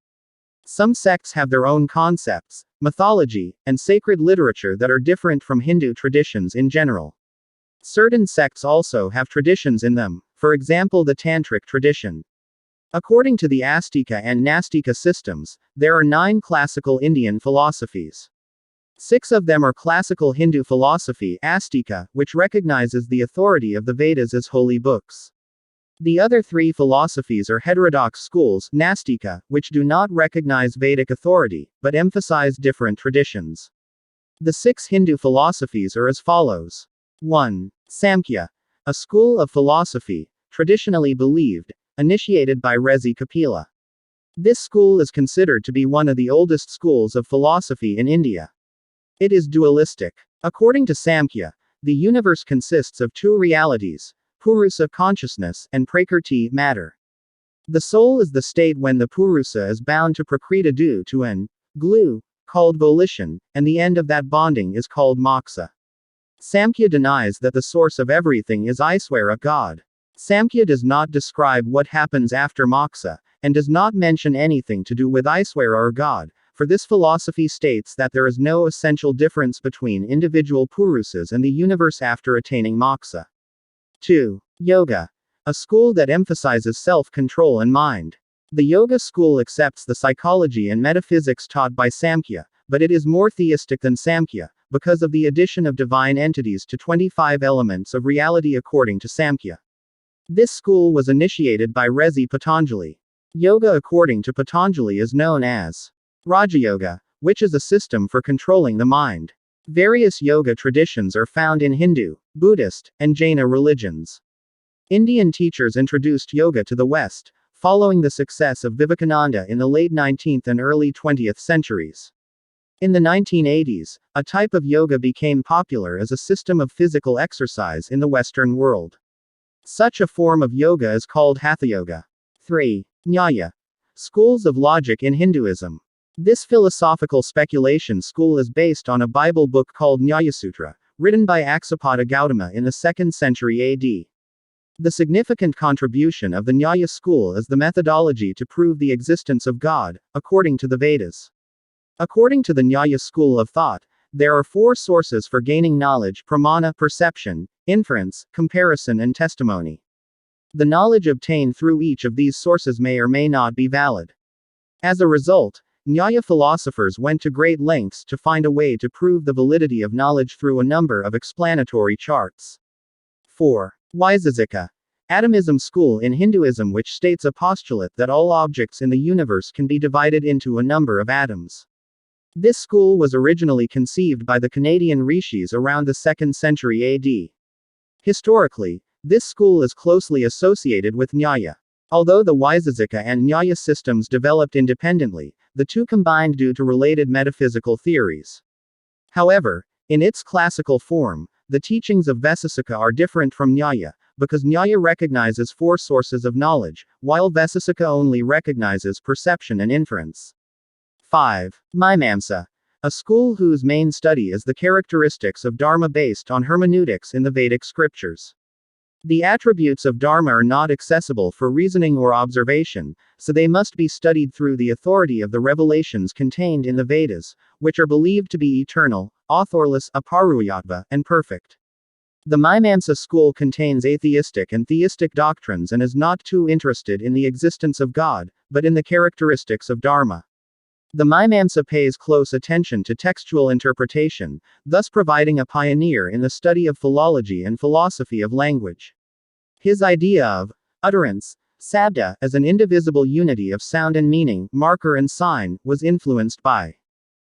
Some sects have their own concepts, mythology, and sacred literature that are different from Hindu traditions in general. Certain sects also have traditions in them, for example the Tantric tradition. According to the Astika and Nastika systems, there are 9 classical Indian philosophies. 6 of them are classical Hindu philosophy, Astika, which recognizes the authority of the Vedas as holy books. The other 3 philosophies are heterodox schools, Nastika, which do not recognize Vedic authority, but emphasize different traditions. The 6 Hindu philosophies are as follows. 1. Samkhya, a school of philosophy, traditionally believed, initiated by Rezi Kapila. This school is considered to be one of the oldest schools of philosophy in India. It is dualistic. According to Samkhya, the universe consists of 2 realities: Purusa consciousness, and Prakriti matter. The soul is the state when the Purusa is bound to Prakriti due to an glue, called volition, and the end of that bonding is called moksha. Samkhya denies that the source of everything is Aishwara, God. Samkhya does not describe what happens after moksha, and does not mention anything to do with Aishwara or God, for this philosophy states that there is no essential difference between individual Purusas and the universe after attaining moksha. 2. Yoga, a school that emphasizes self-control and mind. The Yoga school accepts the psychology and metaphysics taught by Samkhya, but it is more theistic than Samkhya, because of the addition of divine entities to 25 elements of reality according to Samkhya. This school was initiated by Rezi Patanjali. Yoga according to Patanjali is known as Raja Yoga, which is a system for controlling the mind. Various yoga traditions are found in Hindu, Buddhist, and Jaina religions. Indian teachers introduced yoga to the West, following the success of Vivekananda in the late 19th and early 20th centuries. In the 1980s, a type of yoga became popular as a system of physical exercise in the Western world. Such a form of yoga is called Hatha Yoga. 3. Nyaya, schools of logic in Hinduism. This philosophical speculation school is based on a Bible book called Nyayasutra, written by Aksapada Gautama in the 2nd century AD. The significant contribution of the Nyaya school is the methodology to prove the existence of God, according to the Vedas. According to the Nyaya school of thought, There are four sources for gaining knowledge: pramana, perception; inference, comparison; and testimony. The knowledge obtained through each of these sources may or may not be valid. As a result, Nyaya philosophers went to great lengths to find a way to prove the validity of knowledge through a number of explanatory charts. 4. Vaisesika. Atomism school in Hinduism, which states a postulate that all objects in the universe can be divided into a number of atoms. This school was originally conceived by the Canadian rishis around the 2nd century AD. Historically, this school is closely associated with Nyaya. Although the Vaisesika and Nyaya systems developed independently, the two combined due to related metaphysical theories. However, in its classical form, the teachings of Vaisesika are different from Nyaya, because Nyaya recognizes four sources of knowledge, while Vaisesika only recognizes perception and inference. 5. Mimamsa. A school whose main study is the characteristics of Dharma based on hermeneutics in the Vedic scriptures. The attributes of Dharma are not accessible for reasoning or observation, so they must be studied through the authority of the revelations contained in the Vedas, which are believed to be eternal, authorless, aparuyatva, and perfect. The Mimamsa school contains atheistic and theistic doctrines and is not too interested in the existence of God, but in the characteristics of Dharma. The Mimamsa pays close attention to textual interpretation, thus providing a pioneer in the study of philology and philosophy of language. His idea of utterance, sabda, as an indivisible unity of sound and meaning, marker and sign, was influenced by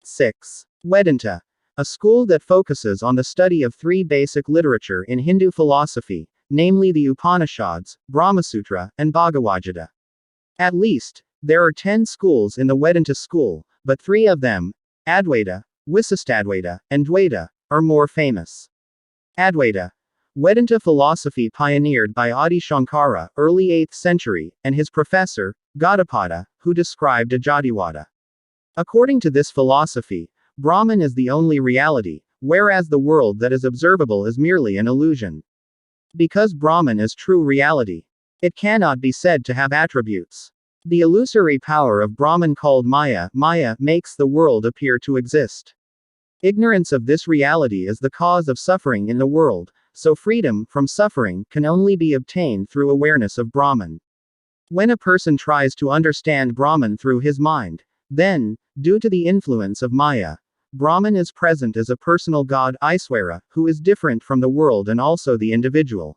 6. Vedanta. A school that focuses on the study of three basic literature in Hindu philosophy, namely the Upanishads, Brahmasutra, and Bhagavad Gita. At least, there are 10 schools in the Vedanta school, but 3 of them, Advaita, Visistadvaita, and Dvaita, are more famous. Advaita. Vedanta philosophy pioneered by Adi Shankara, early 8th century, and his professor, Gaudapada, who described Ajatiwada. According to this philosophy, Brahman is the only reality, whereas the world that is observable is merely an illusion. Because Brahman is true reality, it cannot be said to have attributes. The illusory power of Brahman called Maya makes the world appear to exist. Ignorance of this reality is the cause of suffering in the world, so freedom from suffering can only be obtained through awareness of Brahman. When a person tries to understand Brahman through his mind, then, due to the influence of Maya, Brahman is present as a personal god, Iswara, who is different from the world and also the individual.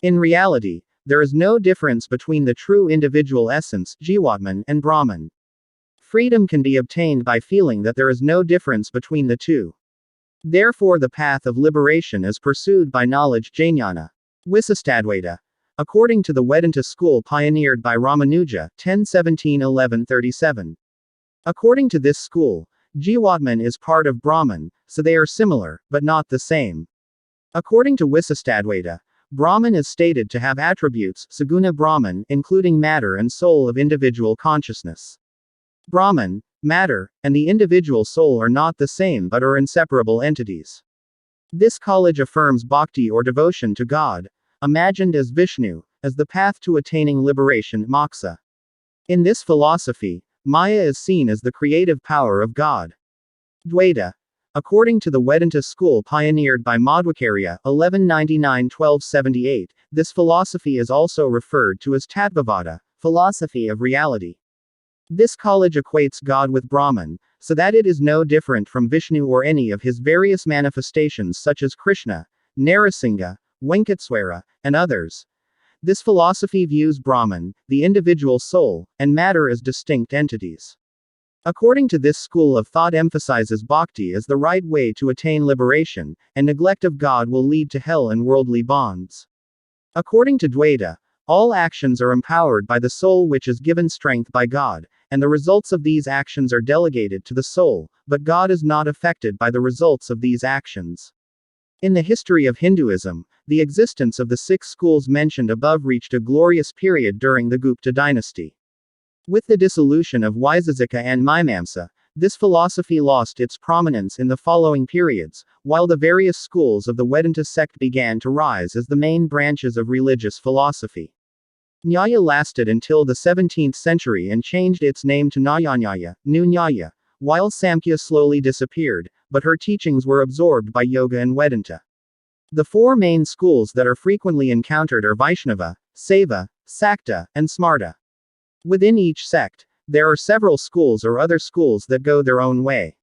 In reality, there is no difference between the true individual essence, Jivatman, and Brahman. Freedom can be obtained by feeling that there is no difference between the two. Therefore, the path of liberation is pursued by knowledge, Jnana. Visistadvaita. According to the Vedanta school pioneered by Ramanuja, 1017–1137. According to this school, Jivatman is part of Brahman, so they are similar, but not the same. According to Visistadvaita, Brahman is stated to have attributes, saguna Brahman, including matter and soul of individual consciousness. Brahman, matter, and the individual soul are not the same but are inseparable entities. This college affirms bhakti or devotion to God, imagined as Vishnu, as the path to attaining liberation, moksha. In this philosophy, Maya is seen as the creative power of God. Dvaita. According to the Vedanta school pioneered by Madhvacarya, 1199–1278, this philosophy is also referred to as Tattvavada, philosophy of reality. This college equates God with Brahman, so that it is no different from Vishnu or any of his various manifestations such as Krishna, Narasingha, Venkateswara, and others. This philosophy views Brahman, the individual soul, and matter as distinct entities. According to this school of thought emphasizes bhakti as the right way to attain liberation, and neglect of God will lead to hell and worldly bonds. According to Dvaita, all actions are empowered by the soul which is given strength by God, and the results of these actions are delegated to the soul, but God is not affected by the results of these actions. In the history of Hinduism, the existence of the 6 schools mentioned above reached a glorious period during the Gupta dynasty. With the dissolution of Vaisesika and Mimamsa, this philosophy lost its prominence in the following periods, while the various schools of the Vedanta sect began to rise as the main branches of religious philosophy. Nyaya lasted until the 17th century and changed its name to Nyaya, New Nyaya, while Samkhya slowly disappeared, but her teachings were absorbed by Yoga and Vedanta. The four main schools that are frequently encountered are Vaishnava, Saiva, Sakta, and Smarta. Within each sect, there are several schools or other schools that go their own way.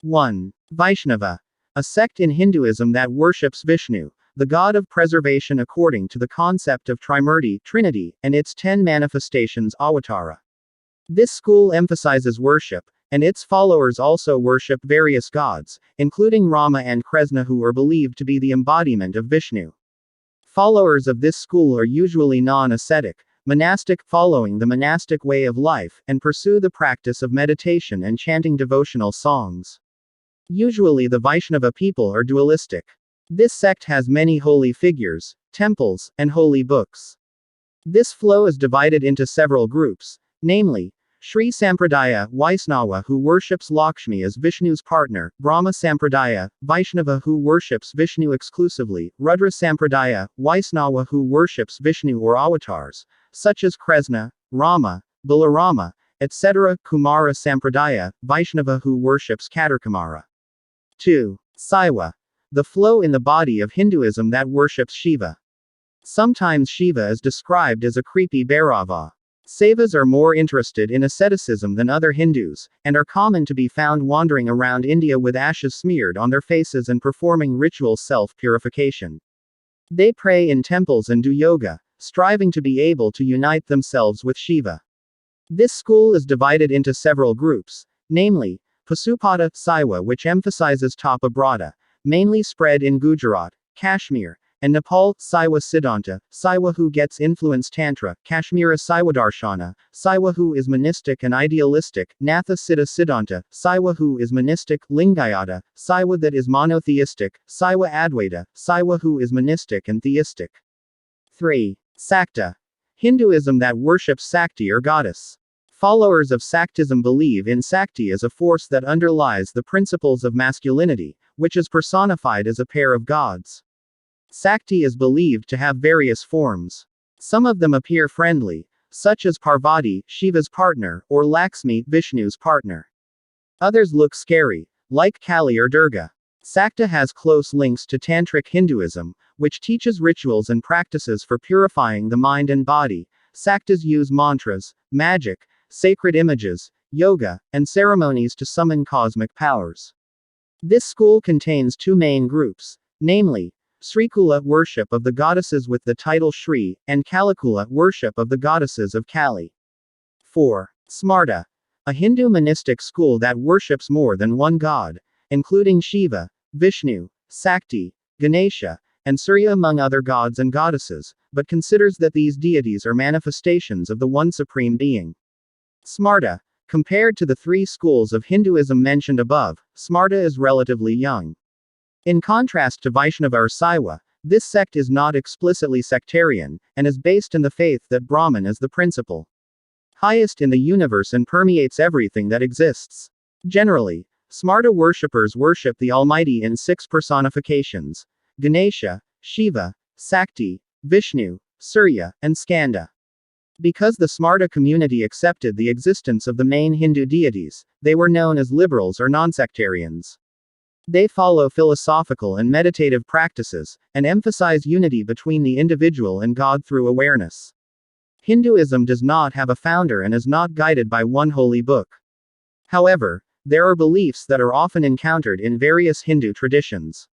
1. Vaishnava. A sect in Hinduism that worships Vishnu, the god of preservation according to the concept of Trimurti, Trinity, and its 10 manifestations Avatara. This school emphasizes worship, and its followers also worship various gods, including Rama and Krishna, who are believed to be the embodiment of Vishnu. Followers of this school are usually non-ascetic, monastic, following the monastic way of life, and pursue the practice of meditation and chanting devotional songs. Usually the Vaishnava people are dualistic. This sect has many holy figures, temples, and holy books. This flow is divided into several groups, namely, Sri Sampradaya, Vaisnava, who worships Lakshmi as Vishnu's partner; Brahma Sampradaya, Vaishnava, who worships Vishnu exclusively; Rudra Sampradaya, Vaisnava, who worships Vishnu or avatars, such as Krishna, Rama, Balarama, etc. Kumara Sampradaya, Vaishnava, who worships Kadarkumara. 2. Saiva. The flow in the body of Hinduism that worships Shiva. Sometimes Shiva is described as a creepy Bhairava. Saivas are more interested in asceticism than other Hindus, and are common to be found wandering around India with ashes smeared on their faces and performing ritual self-purification. They pray in temples and do yoga, striving to be able to unite themselves with Shiva. This school is divided into several groups, namely, Pasupada Saiva, which emphasizes Tapa Brata, mainly spread in Gujarat, Kashmir, and Nepal; Saiva Siddhanta, Saiva who gets influence Tantra; Kashmira Saivadarshana, Saiva who is monistic and idealistic; Natha Siddha Siddhanta, Saiva who is monistic; Lingayata, Saiva that is monotheistic; Saiva Advaita, Saiva who is monistic and theistic. 3. Sakta. Hinduism that worships Sakti or goddess. Followers of Saktism believe in Sakti as a force that underlies the principles of masculinity, which is personified as a pair of gods. Sakti is believed to have various forms. Some of them appear friendly, such as Parvati, Shiva's partner, or Lakshmi, Vishnu's partner. Others look scary, like Kali or Durga. Sakta has close links to Tantric Hinduism, which teaches rituals and practices for purifying the mind and body. Saktas use mantras, magic, sacred images, yoga, and ceremonies to summon cosmic powers. This school contains two main groups, namely, Srikula worship of the goddesses with the title Shri, and Kalikula worship of the goddesses of Kali. 4. Smarta. A Hindu monistic school that worships more than one god, including Shiva, Vishnu, Sakti, Ganesha, and Surya among other gods and goddesses, but considers that these deities are manifestations of the one supreme being. Smarta. Compared to the three schools of Hinduism mentioned above, Smarta is relatively young. In contrast to Vaishnava or Saiva, this sect is not explicitly sectarian, and is based in the faith that Brahman is the principle highest in the universe and permeates everything that exists. Generally, Smarta worshippers worship the Almighty in 6 personifications: Ganesha, Shiva, Sakti, Vishnu, Surya, and Skanda. Because the Smarta community accepted the existence of the main Hindu deities, they were known as liberals or nonsectarians. They follow philosophical and meditative practices, and emphasize unity between the individual and God through awareness. Hinduism does not have a founder and is not guided by one holy book. However, there are beliefs that are often encountered in various Hindu traditions.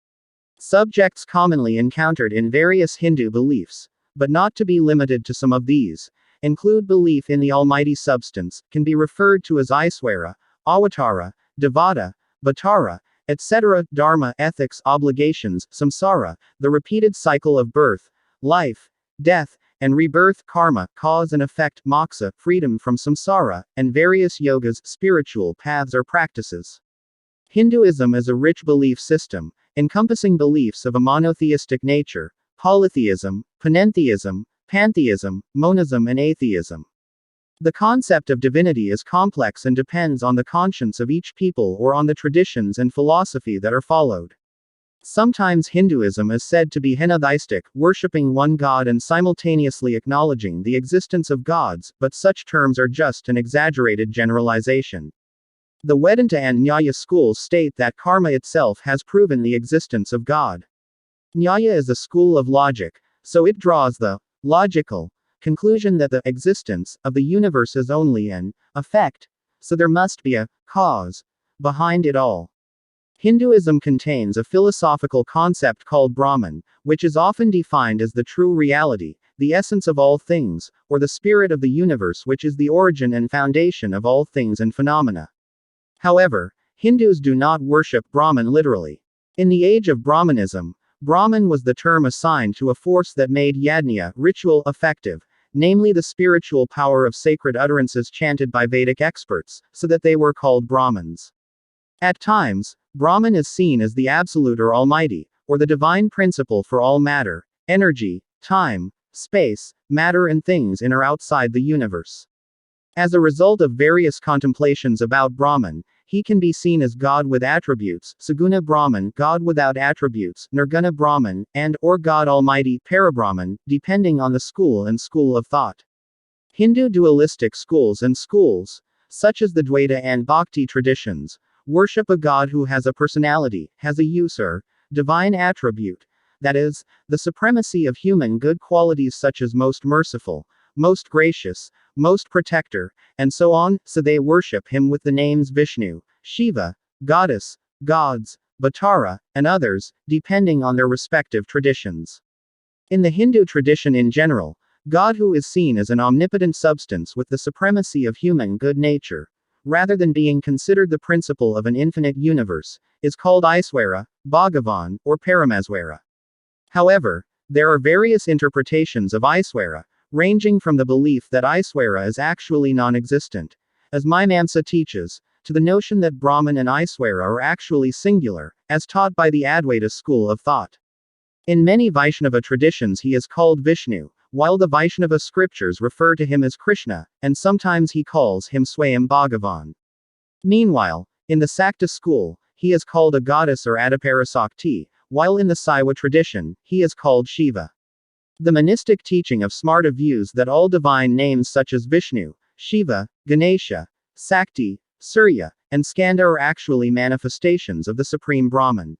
Subjects commonly encountered in various Hindu beliefs, but not to be limited to some of these, include belief in the Almighty Substance, can be referred to as Aiswara, Avatara, Devata, Vatara, etc., Dharma, ethics, obligations, samsara, the repeated cycle of birth, life, death, and rebirth; karma, cause and effect; moksha, freedom from samsara; and various yogas, spiritual paths or practices. Hinduism is a rich belief system, encompassing beliefs of a monotheistic nature, polytheism, panentheism, pantheism, monism, and atheism. The concept of divinity is complex and depends on the conscience of each people or on the traditions and philosophy that are followed. Sometimes Hinduism is said to be henotheistic, worshipping one god and simultaneously acknowledging the existence of gods, but such terms are just an exaggerated generalization. The Vedanta and Nyaya schools state that karma itself has proven the existence of God. Nyaya is a school of logic, so it draws the logical conclusion that the existence of the universe is only an effect, so there must be a cause behind it all. Hinduism contains a philosophical concept called Brahman, which is often defined as the true reality, the essence of all things, or the spirit of the universe, which is the origin and foundation of all things and phenomena. However, Hindus do not worship Brahman literally. In the age of Brahmanism, Brahman was the term assigned to a force that made yajna, ritual, effective, namely the spiritual power of sacred utterances chanted by Vedic experts, so that they were called Brahmins. At times, Brahman is seen as the absolute or almighty, or the divine principle for all matter, energy, time, space, matter and things in or outside the universe. As a result of various contemplations about Brahman, he can be seen as God with attributes, Saguna Brahman, God without attributes, Nirguna Brahman, or God Almighty, Parabrahman, depending on the school and school of thought. Hindu dualistic schools and schools, such as the Dvaita and Bhakti traditions, worship a God who has a personality, has a use or divine attribute, that is, the supremacy of human good qualities such as most merciful, most gracious, most protector, and so on, so they worship him with the names Vishnu, Shiva, goddess, gods, Bhatara, and others, depending on their respective traditions. In the Hindu tradition in general, God, who is seen as an omnipotent substance with the supremacy of human good nature, rather than being considered the principle of an infinite universe, is called Iswara, Bhagavan, or Paramaswara. However, there are various interpretations of Iswara, ranging from the belief that Iswara is actually non-existent, as Mimamsa teaches, to the notion that Brahman and Iswara are actually singular, as taught by the Advaita school of thought. In many Vaishnava traditions he is called Vishnu, while the Vaishnava scriptures refer to him as Krishna, and sometimes he calls him Swayam Bhagavan. Meanwhile, in the Sakta school, he is called a goddess or Adiparasakti, while in the Saiva tradition, he is called Shiva. The monistic teaching of Smarta views that all divine names such as Vishnu, Shiva, Ganesha, Sakti, Surya, and Skanda are actually manifestations of the Supreme Brahman.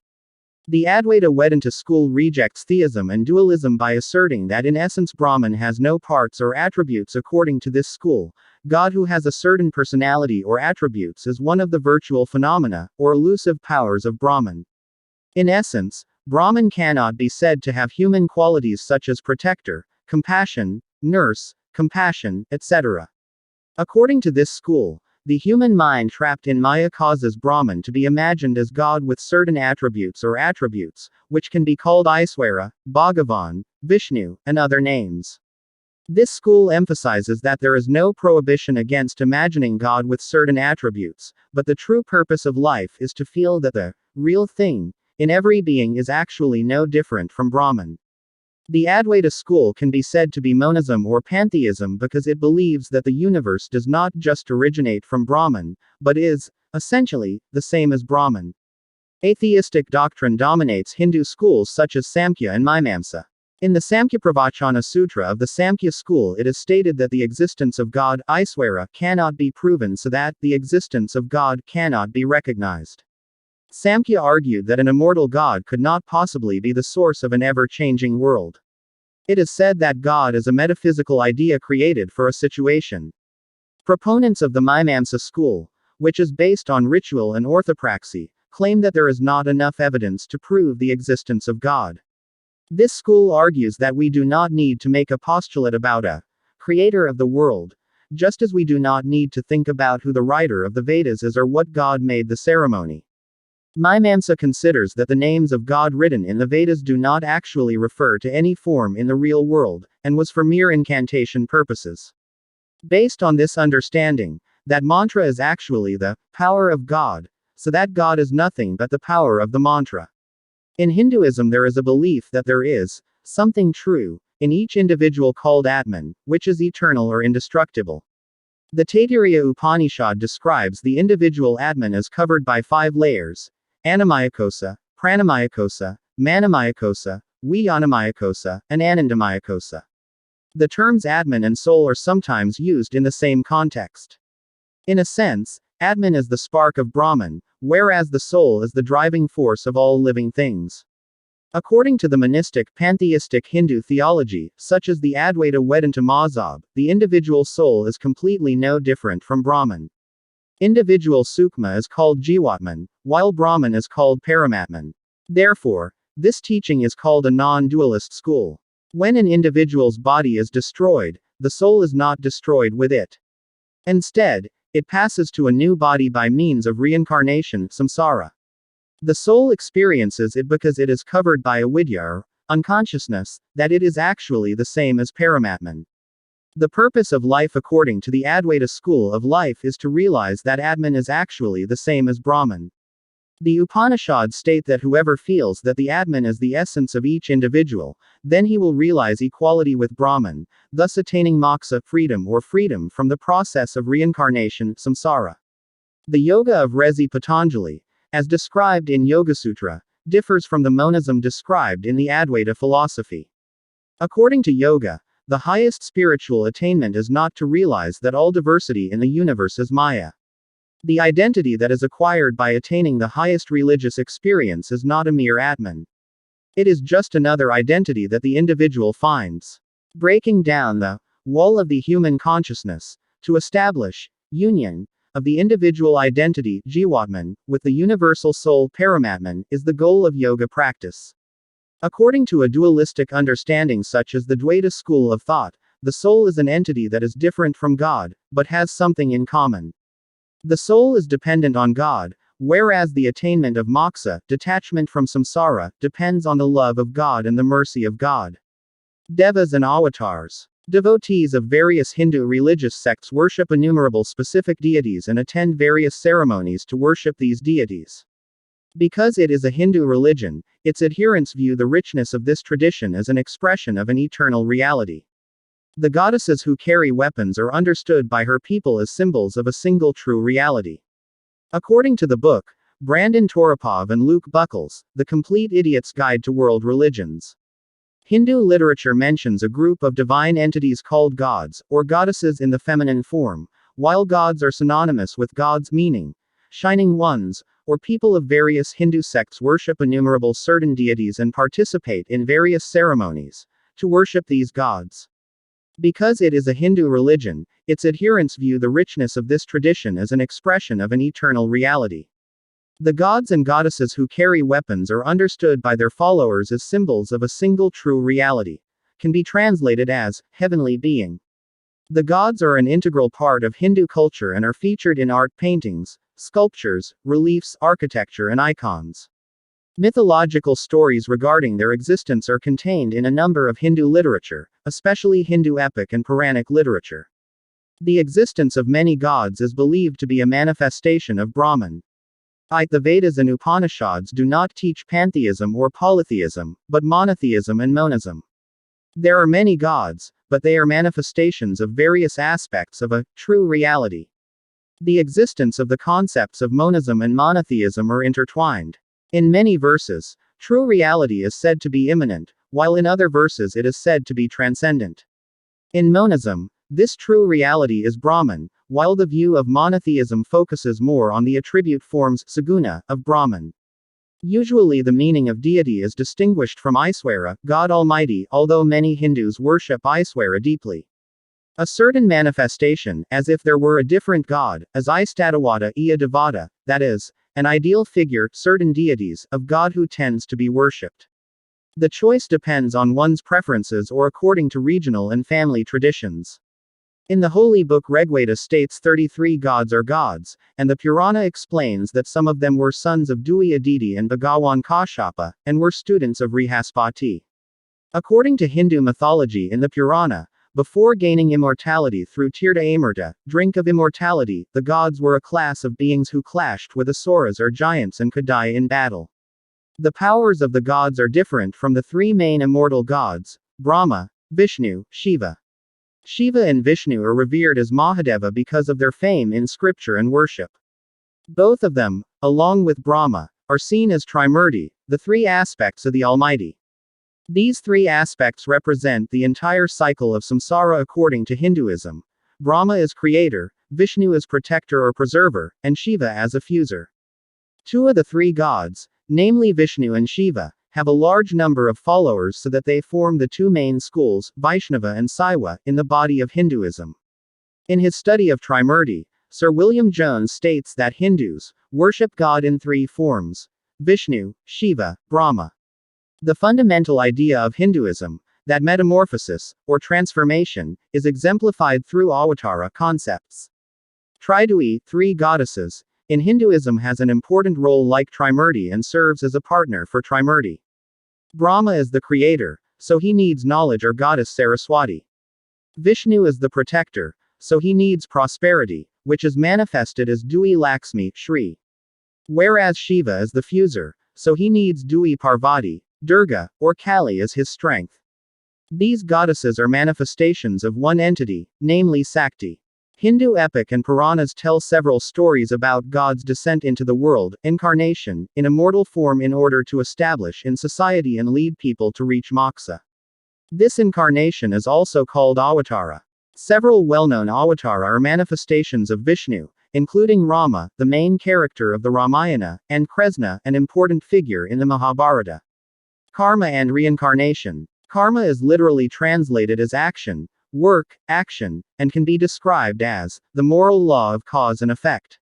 The Advaita Vedanta school rejects theism and dualism by asserting that in essence Brahman has no parts or attributes. According to this school, God who has a certain personality or attributes is one of the virtual phenomena, or elusive powers of Brahman. In essence, Brahman cannot be said to have human qualities such as protector, compassion, nurse, compassion, etc. According to this school, the human mind trapped in Maya causes Brahman to be imagined as God with certain attributes or attributes, which can be called Iswara, Bhagavan, Vishnu, and other names. This school emphasizes that there is no prohibition against imagining God with certain attributes, but the true purpose of life is to feel that the real thing in every being is actually no different from Brahman. The Advaita school can be said to be monism or pantheism because it believes that the universe does not just originate from Brahman, but is, essentially, the same as Brahman. Atheistic doctrine dominates Hindu schools such as Samkhya and Mimamsa. In the Samkhya Pravachana Sutra of the Samkhya school it is stated that the existence of God, Iswara, cannot be proven so that the existence of God cannot be recognized. Samkhya argued that an immortal God could not possibly be the source of an ever-changing world. It is said that God is a metaphysical idea created for a situation. Proponents of the Mimamsa school, which is based on ritual and orthopraxy, claim that there is not enough evidence to prove the existence of God. This school argues that we do not need to make a postulate about a creator of the world, just as we do not need to think about who the writer of the Vedas is or what God made the ceremony. Mimamsa considers that the names of God written in the Vedas do not actually refer to any form in the real world, and was for mere incantation purposes. Based on this understanding, that mantra is actually the power of God, so that God is nothing but the power of the mantra. In Hinduism there is a belief that there is something true in each individual called Atman, which is eternal or indestructible. The Taittiriya Upanishad describes the individual Atman as covered by 5 layers: Anamayakosa, Pranamayakosa, Manamayakosa, Vijnanamayakosa, and Anandamayakosa. The terms Atman and soul are sometimes used in the same context. In a sense, Atman is the spark of Brahman, whereas the soul is the driving force of all living things. According to the monistic, pantheistic Hindu theology, such as the Advaita Vedanta Mazhab, the individual soul is completely no different from Brahman. Individual Sukma is called Jivatman, while Brahman is called Paramatman. Therefore, this teaching is called a non-dualist school. When an individual's body is destroyed, the soul is not destroyed with it. Instead, it passes to a new body by means of reincarnation, samsara. The soul experiences it because it is covered by avidya or unconsciousness, that it is actually the same as Paramatman. The purpose of life according to the Advaita school of life is to realize that Atman is actually the same as Brahman. The Upanishads state that whoever feels that the Atman is the essence of each individual, then he will realize equality with Brahman, thus attaining moksha, freedom from the process of reincarnation, samsara. The yoga of Resi Patanjali, as described in Yogasutra, differs from the monism described in the Advaita philosophy. According to yoga, the highest spiritual attainment is not to realize that all diversity in the universe is Maya. The identity that is acquired by attaining the highest religious experience is not a mere Atman. It is just another identity that the individual finds. Breaking down the wall of the human consciousness, to establish union of the individual identity, Jivatman, with the universal soul, Paramatman, is the goal of yoga practice. According to a dualistic understanding such as the Dvaita school of thought, the soul is an entity that is different from God, but has something in common. The soul is dependent on God, whereas the attainment of moksha, detachment from samsara, depends on the love of God and the mercy of God. Devas and avatars. Devotees of various Hindu religious sects worship innumerable specific deities and attend various ceremonies to worship these deities. Because it is a Hindu religion, its adherents view the richness of this tradition as an expression of an eternal reality. The goddesses who carry weapons are understood by her people as symbols of a single true reality. According to the book, Brandon Toropov and Luke Buckles, The Complete Idiot's Guide to World Religions. Hindu literature mentions a group of divine entities called gods, or goddesses in the feminine form, while gods are synonymous with gods meaning shining ones, or people of various Hindu sects worship innumerable certain deities and participate in various ceremonies to worship these gods. Because it is a Hindu religion, its adherents view the richness of this tradition as an expression of an eternal reality. The gods and goddesses who carry weapons are understood by their followers as symbols of a single true reality. Can be translated as heavenly being. The gods are an integral part of Hindu culture and are featured in art, paintings, sculptures, reliefs, architecture, and icons. Mythological stories regarding their existence are contained in a number of Hindu literature, especially Hindu epic and Puranic literature. The existence of many gods is believed to be a manifestation of Brahman. The Vedas and Upanishads do not teach pantheism or polytheism, but monotheism and monism. There are many gods, but they are manifestations of various aspects of a true reality. The existence of the concepts of monism and monotheism are intertwined. In many verses, true reality is said to be immanent, while in other verses it is said to be transcendent. In monism, this true reality is Brahman, while the view of monotheism focuses more on the attribute forms, saguna, of Brahman. Usually the meaning of deity is distinguished from Iswara, God Almighty, although many Hindus worship Iswara deeply. A certain manifestation, as if there were a different God, as Istatavada iya devata, that is, an ideal figure, certain deities, of God who tends to be worshipped. The choice depends on one's preferences or according to regional and family traditions. In the holy book Rigveda states 33 gods are gods, and the Purana explains that some of them were sons of Dui Aditi and Bhagawan Kashyapa, and were students of Rihaspati. According to Hindu mythology in the Purana, before gaining immortality through Tirtha Amrita, drink of immortality, the gods were a class of beings who clashed with asuras or giants and could die in battle. The powers of the gods are different from the three main immortal gods, Brahma, Vishnu, Shiva. Shiva and Vishnu are revered as Mahadeva because of their fame in scripture and worship. Both of them, along with Brahma, are seen as Trimurti, the three aspects of the Almighty. These three aspects represent the entire cycle of samsara according to Hinduism. Brahma is creator, Vishnu as protector or preserver, and Shiva as affuser. Two of the three gods, namely Vishnu and Shiva, have a large number of followers so that they form the two main schools, Vaishnava and Saiva, in the body of Hinduism. In his study of Trimurti, Sir William Jones states that Hindus worship God in three forms: Vishnu, Shiva, Brahma. The fundamental idea of Hinduism, that metamorphosis, or transformation, is exemplified through avatara concepts. Tridui, three goddesses, in Hinduism has an important role like Trimurti and serves as a partner for Trimurti. Brahma is the creator, so he needs knowledge or goddess Saraswati. Vishnu is the protector, so he needs prosperity, which is manifested as Dui Lakshmi, Shri. Whereas Shiva is the fuser, so he needs Dui Parvati, Durga, or Kali as his strength. These goddesses are manifestations of one entity, namely Sakti. Hindu epic and Puranas tell several stories about God's descent into the world, incarnation, in a mortal form in order to establish in society and lead people to reach moksha. This incarnation is also called avatara. Several well-known avatara are manifestations of Vishnu, including Rama, the main character of the Ramayana, and Krishna, an important figure in the Mahabharata. Karma and reincarnation. Karma is literally translated as action, work, action, and can be described as the moral law of cause and effect.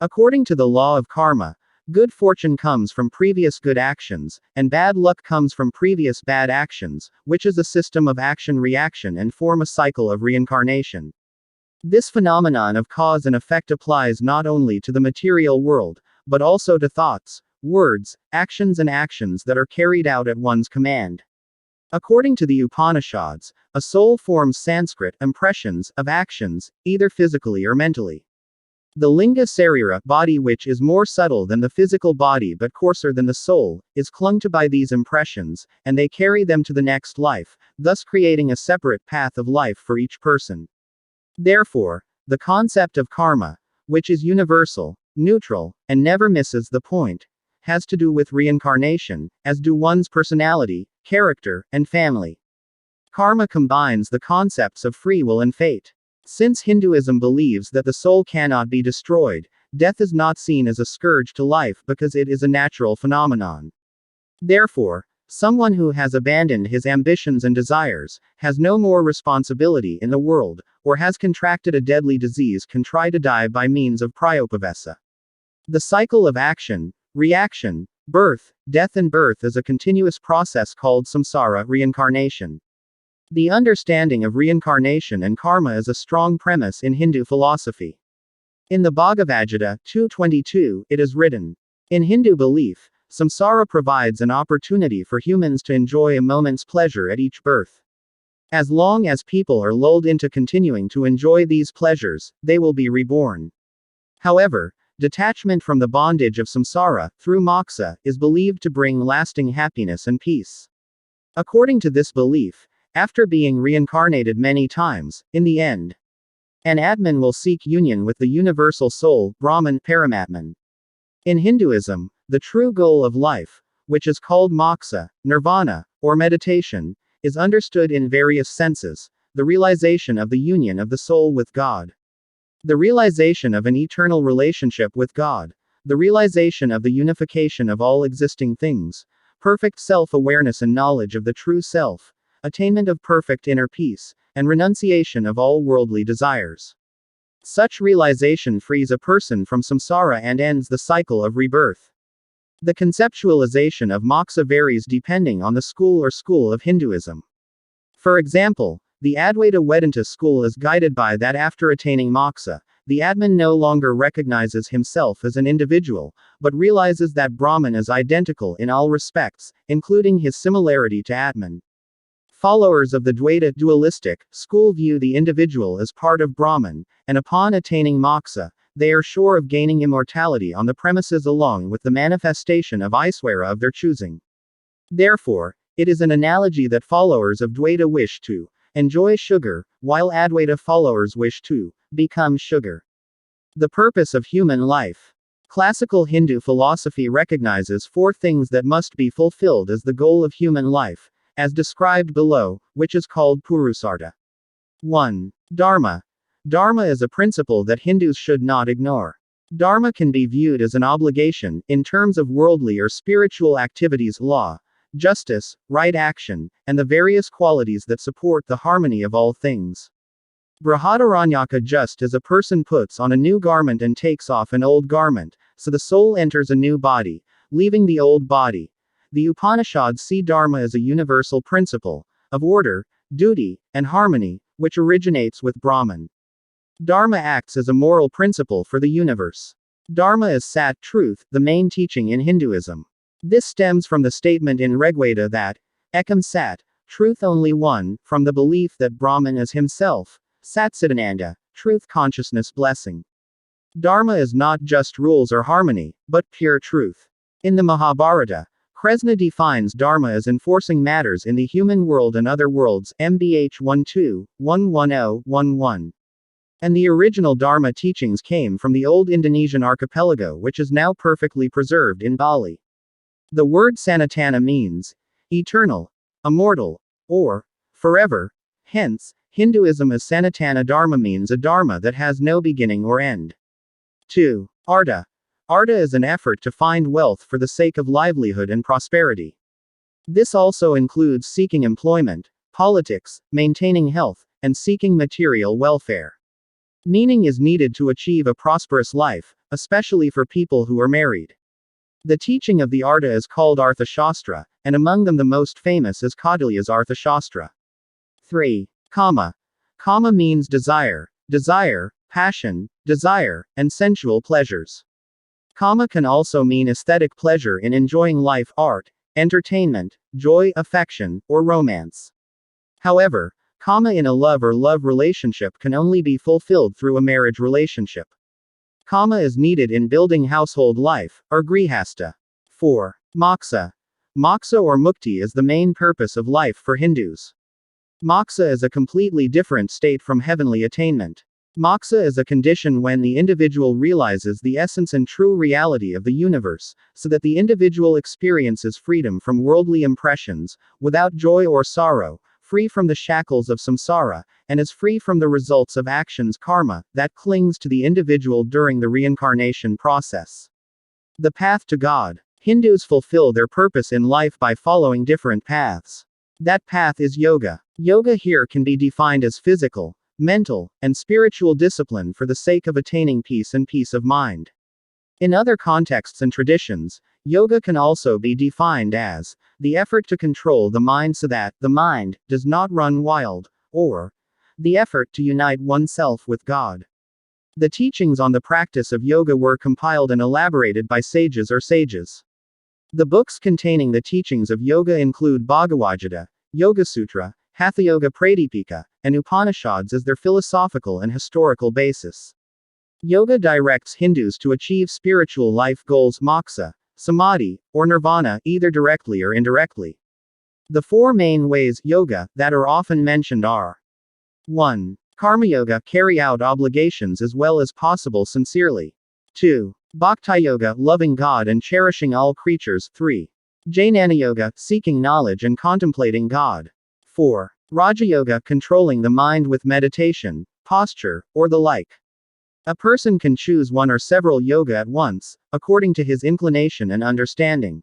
According to the law of karma, good fortune comes from previous good actions, and bad luck comes from previous bad actions, which is a system of action-reaction and form a cycle of reincarnation. This phenomenon of cause and effect applies not only to the material world, but also to thoughts, words, actions that are carried out at one's command. According to the Upanishads, a soul forms Sanskrit impressions of actions, either physically or mentally. The linga sarira, body which is more subtle than the physical body but coarser than the soul, is clung to by these impressions, and they carry them to the next life, thus creating a separate path of life for each person. Therefore, the concept of karma, which is universal, neutral, and never misses the point, has to do with reincarnation, as do one's personality, character, and family. Karma combines the concepts of free will and fate. Since Hinduism believes that the soul cannot be destroyed, death is not seen as a scourge to life because it is a natural phenomenon. Therefore, someone who has abandoned his ambitions and desires, has no more responsibility in the world, or has contracted a deadly disease can try to die by means of prayopavesa. The cycle of action, reaction, birth, death and birth is a continuous process called samsara, reincarnation. The understanding of reincarnation and karma is a strong premise in Hindu philosophy. In the Bhagavad Gita 2.22, it is written, in Hindu belief, samsara provides an opportunity for humans to enjoy a moment's pleasure at each birth. As long as people are lulled into continuing to enjoy these pleasures, they will be reborn. However, detachment from the bondage of samsara, through moksha, is believed to bring lasting happiness and peace. According to this belief, after being reincarnated many times, in the end, an Atman will seek union with the universal soul, Brahman, Paramatman. In Hinduism, the true goal of life, which is called moksha, nirvana, or meditation, is understood in various senses: the realization of the union of the soul with God, the realization of an eternal relationship with God, the realization of the unification of all existing things, perfect self-awareness and knowledge of the true self, attainment of perfect inner peace, and renunciation of all worldly desires. Such realization frees a person from samsara and ends the cycle of rebirth. The conceptualization of moksha varies depending on the school of Hinduism. For example, the Advaita Vedanta school is guided by that after attaining moksha, the Atman no longer recognizes himself as an individual, but realizes that Brahman is identical in all respects, including his similarity to Atman. Followers of the Dvaita dualistic school view the individual as part of Brahman, and upon attaining moksha, they are sure of gaining immortality on the premises along with the manifestation of Aiswara of their choosing. Therefore, it is an analogy that followers of Dvaita wish to enjoy sugar, while Advaita followers wish to become sugar. The purpose of human life. Classical Hindu philosophy recognizes four things that must be fulfilled as the goal of human life, as described below, which is called Purusartha. 1. Dharma. Dharma is a principle that Hindus should not ignore. Dharma can be viewed as an obligation, in terms of worldly or spiritual activities, law, justice, right action, and the various qualities that support the harmony of all things. Brihadaranyaka: just as a person puts on a new garment and takes off an old garment, so the soul enters a new body, leaving the old body. The Upanishads see Dharma as a universal principle, of order, duty, and harmony, which originates with Brahman. Dharma acts as a moral principle for the universe. Dharma is Sat, truth, the main teaching in Hinduism. This stems from the statement in Rigveda that, Ekam Sat, truth only one, from the belief that Brahman is himself, Satsidananda, truth consciousness blessing. Dharma is not just rules or harmony, but pure truth. In the Mahabharata, Kresna defines Dharma as enforcing matters in the human world and other worlds, MBH 12-110-11. And the original Dharma teachings came from the old Indonesian archipelago, which is now perfectly preserved in Bali. The word Sanatana means eternal, immortal, or forever. Hence, Hinduism as Sanatana Dharma means a Dharma that has no beginning or end. 2. Artha. Artha is an effort to find wealth for the sake of livelihood and prosperity. This also includes seeking employment, politics, maintaining health, and seeking material welfare. Meaning is needed to achieve a prosperous life, especially for people who are married. The teaching of the Artha is called Arthashastra, and among them the most famous is Kautilya's Arthashastra. 3. Kama. Kama means desire, passion, desire, and sensual pleasures. Kama can also mean aesthetic pleasure in enjoying life, art, entertainment, joy, affection, or romance. However, Kama in a love or love relationship can only be fulfilled through a marriage relationship. Kama is needed in building household life, or grihastha. 4. Moksha. Moksha or mukti is the main purpose of life for Hindus. Moksha is a completely different state from heavenly attainment. Moksha is a condition when the individual realizes the essence and true reality of the universe, so that the individual experiences freedom from worldly impressions, without joy or sorrow, free from the shackles of samsara, and is free from the results of actions karma, that clings to the individual during the reincarnation process. The path to God. Hindus fulfill their purpose in life by following different paths. That path is yoga. Yoga here can be defined as physical, mental, and spiritual discipline for the sake of attaining peace and peace of mind. In other contexts and traditions, yoga can also be defined as the effort to control the mind so that the mind does not run wild, or the effort to unite oneself with God. The teachings on the practice of yoga were compiled and elaborated by sages or sages. The books containing the teachings of yoga include Bhagavad-gīta, Yoga Sutra, Hatha Yoga Pradipika, and Upanishads as their philosophical and historical basis. Yoga directs Hindus to achieve spiritual life goals, moksha, samadhi, or nirvana, either directly or indirectly. The four main ways yoga that are often mentioned are: 1. Karma yoga, carry out obligations as well as possible sincerely. 2. Bhakti yoga, loving God and cherishing all creatures. 3. Jnana yoga, seeking knowledge and contemplating God. 4. Raja yoga, controlling the mind with meditation, posture, or the like. A person can choose one or several yoga at once, according to his inclination and understanding.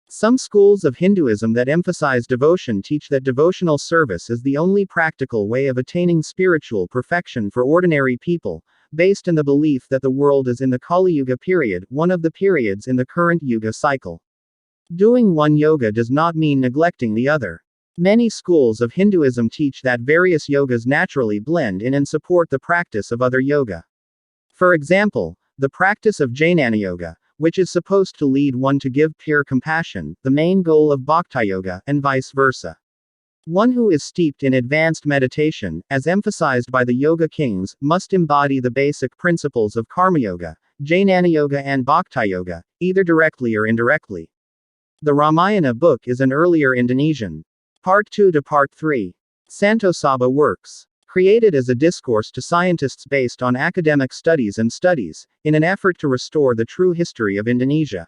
Some schools of Hinduism that emphasize devotion teach that devotional service is the only practical way of attaining spiritual perfection for ordinary people, based in the belief that the world is in the Kali Yuga period, one of the periods in the current Yuga cycle. Doing one yoga does not mean neglecting the other. Many schools of Hinduism teach that various yogas naturally blend in and support the practice of other yoga. For example, the practice of Jnana yoga, which is supposed to lead one to give pure compassion, the main goal of Bhakti yoga, and vice versa. One who is steeped in advanced meditation, as emphasized by the Yoga Kings, must embody the basic principles of Karma yoga, Jnana yoga, and Bhakti yoga, either directly or indirectly. The Ramayana book is an earlier Indonesian. Part 2 to Part 3. Santo Saba works. Created as a discourse to scientists based on academic studies, in an effort to restore the true history of Indonesia.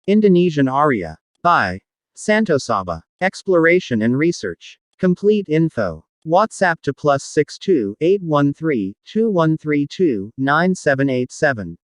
INDONÉSIARYÀ. By Santo Saba. Exploration and research. Complete info. WhatsApp to +62 813 2132 9787.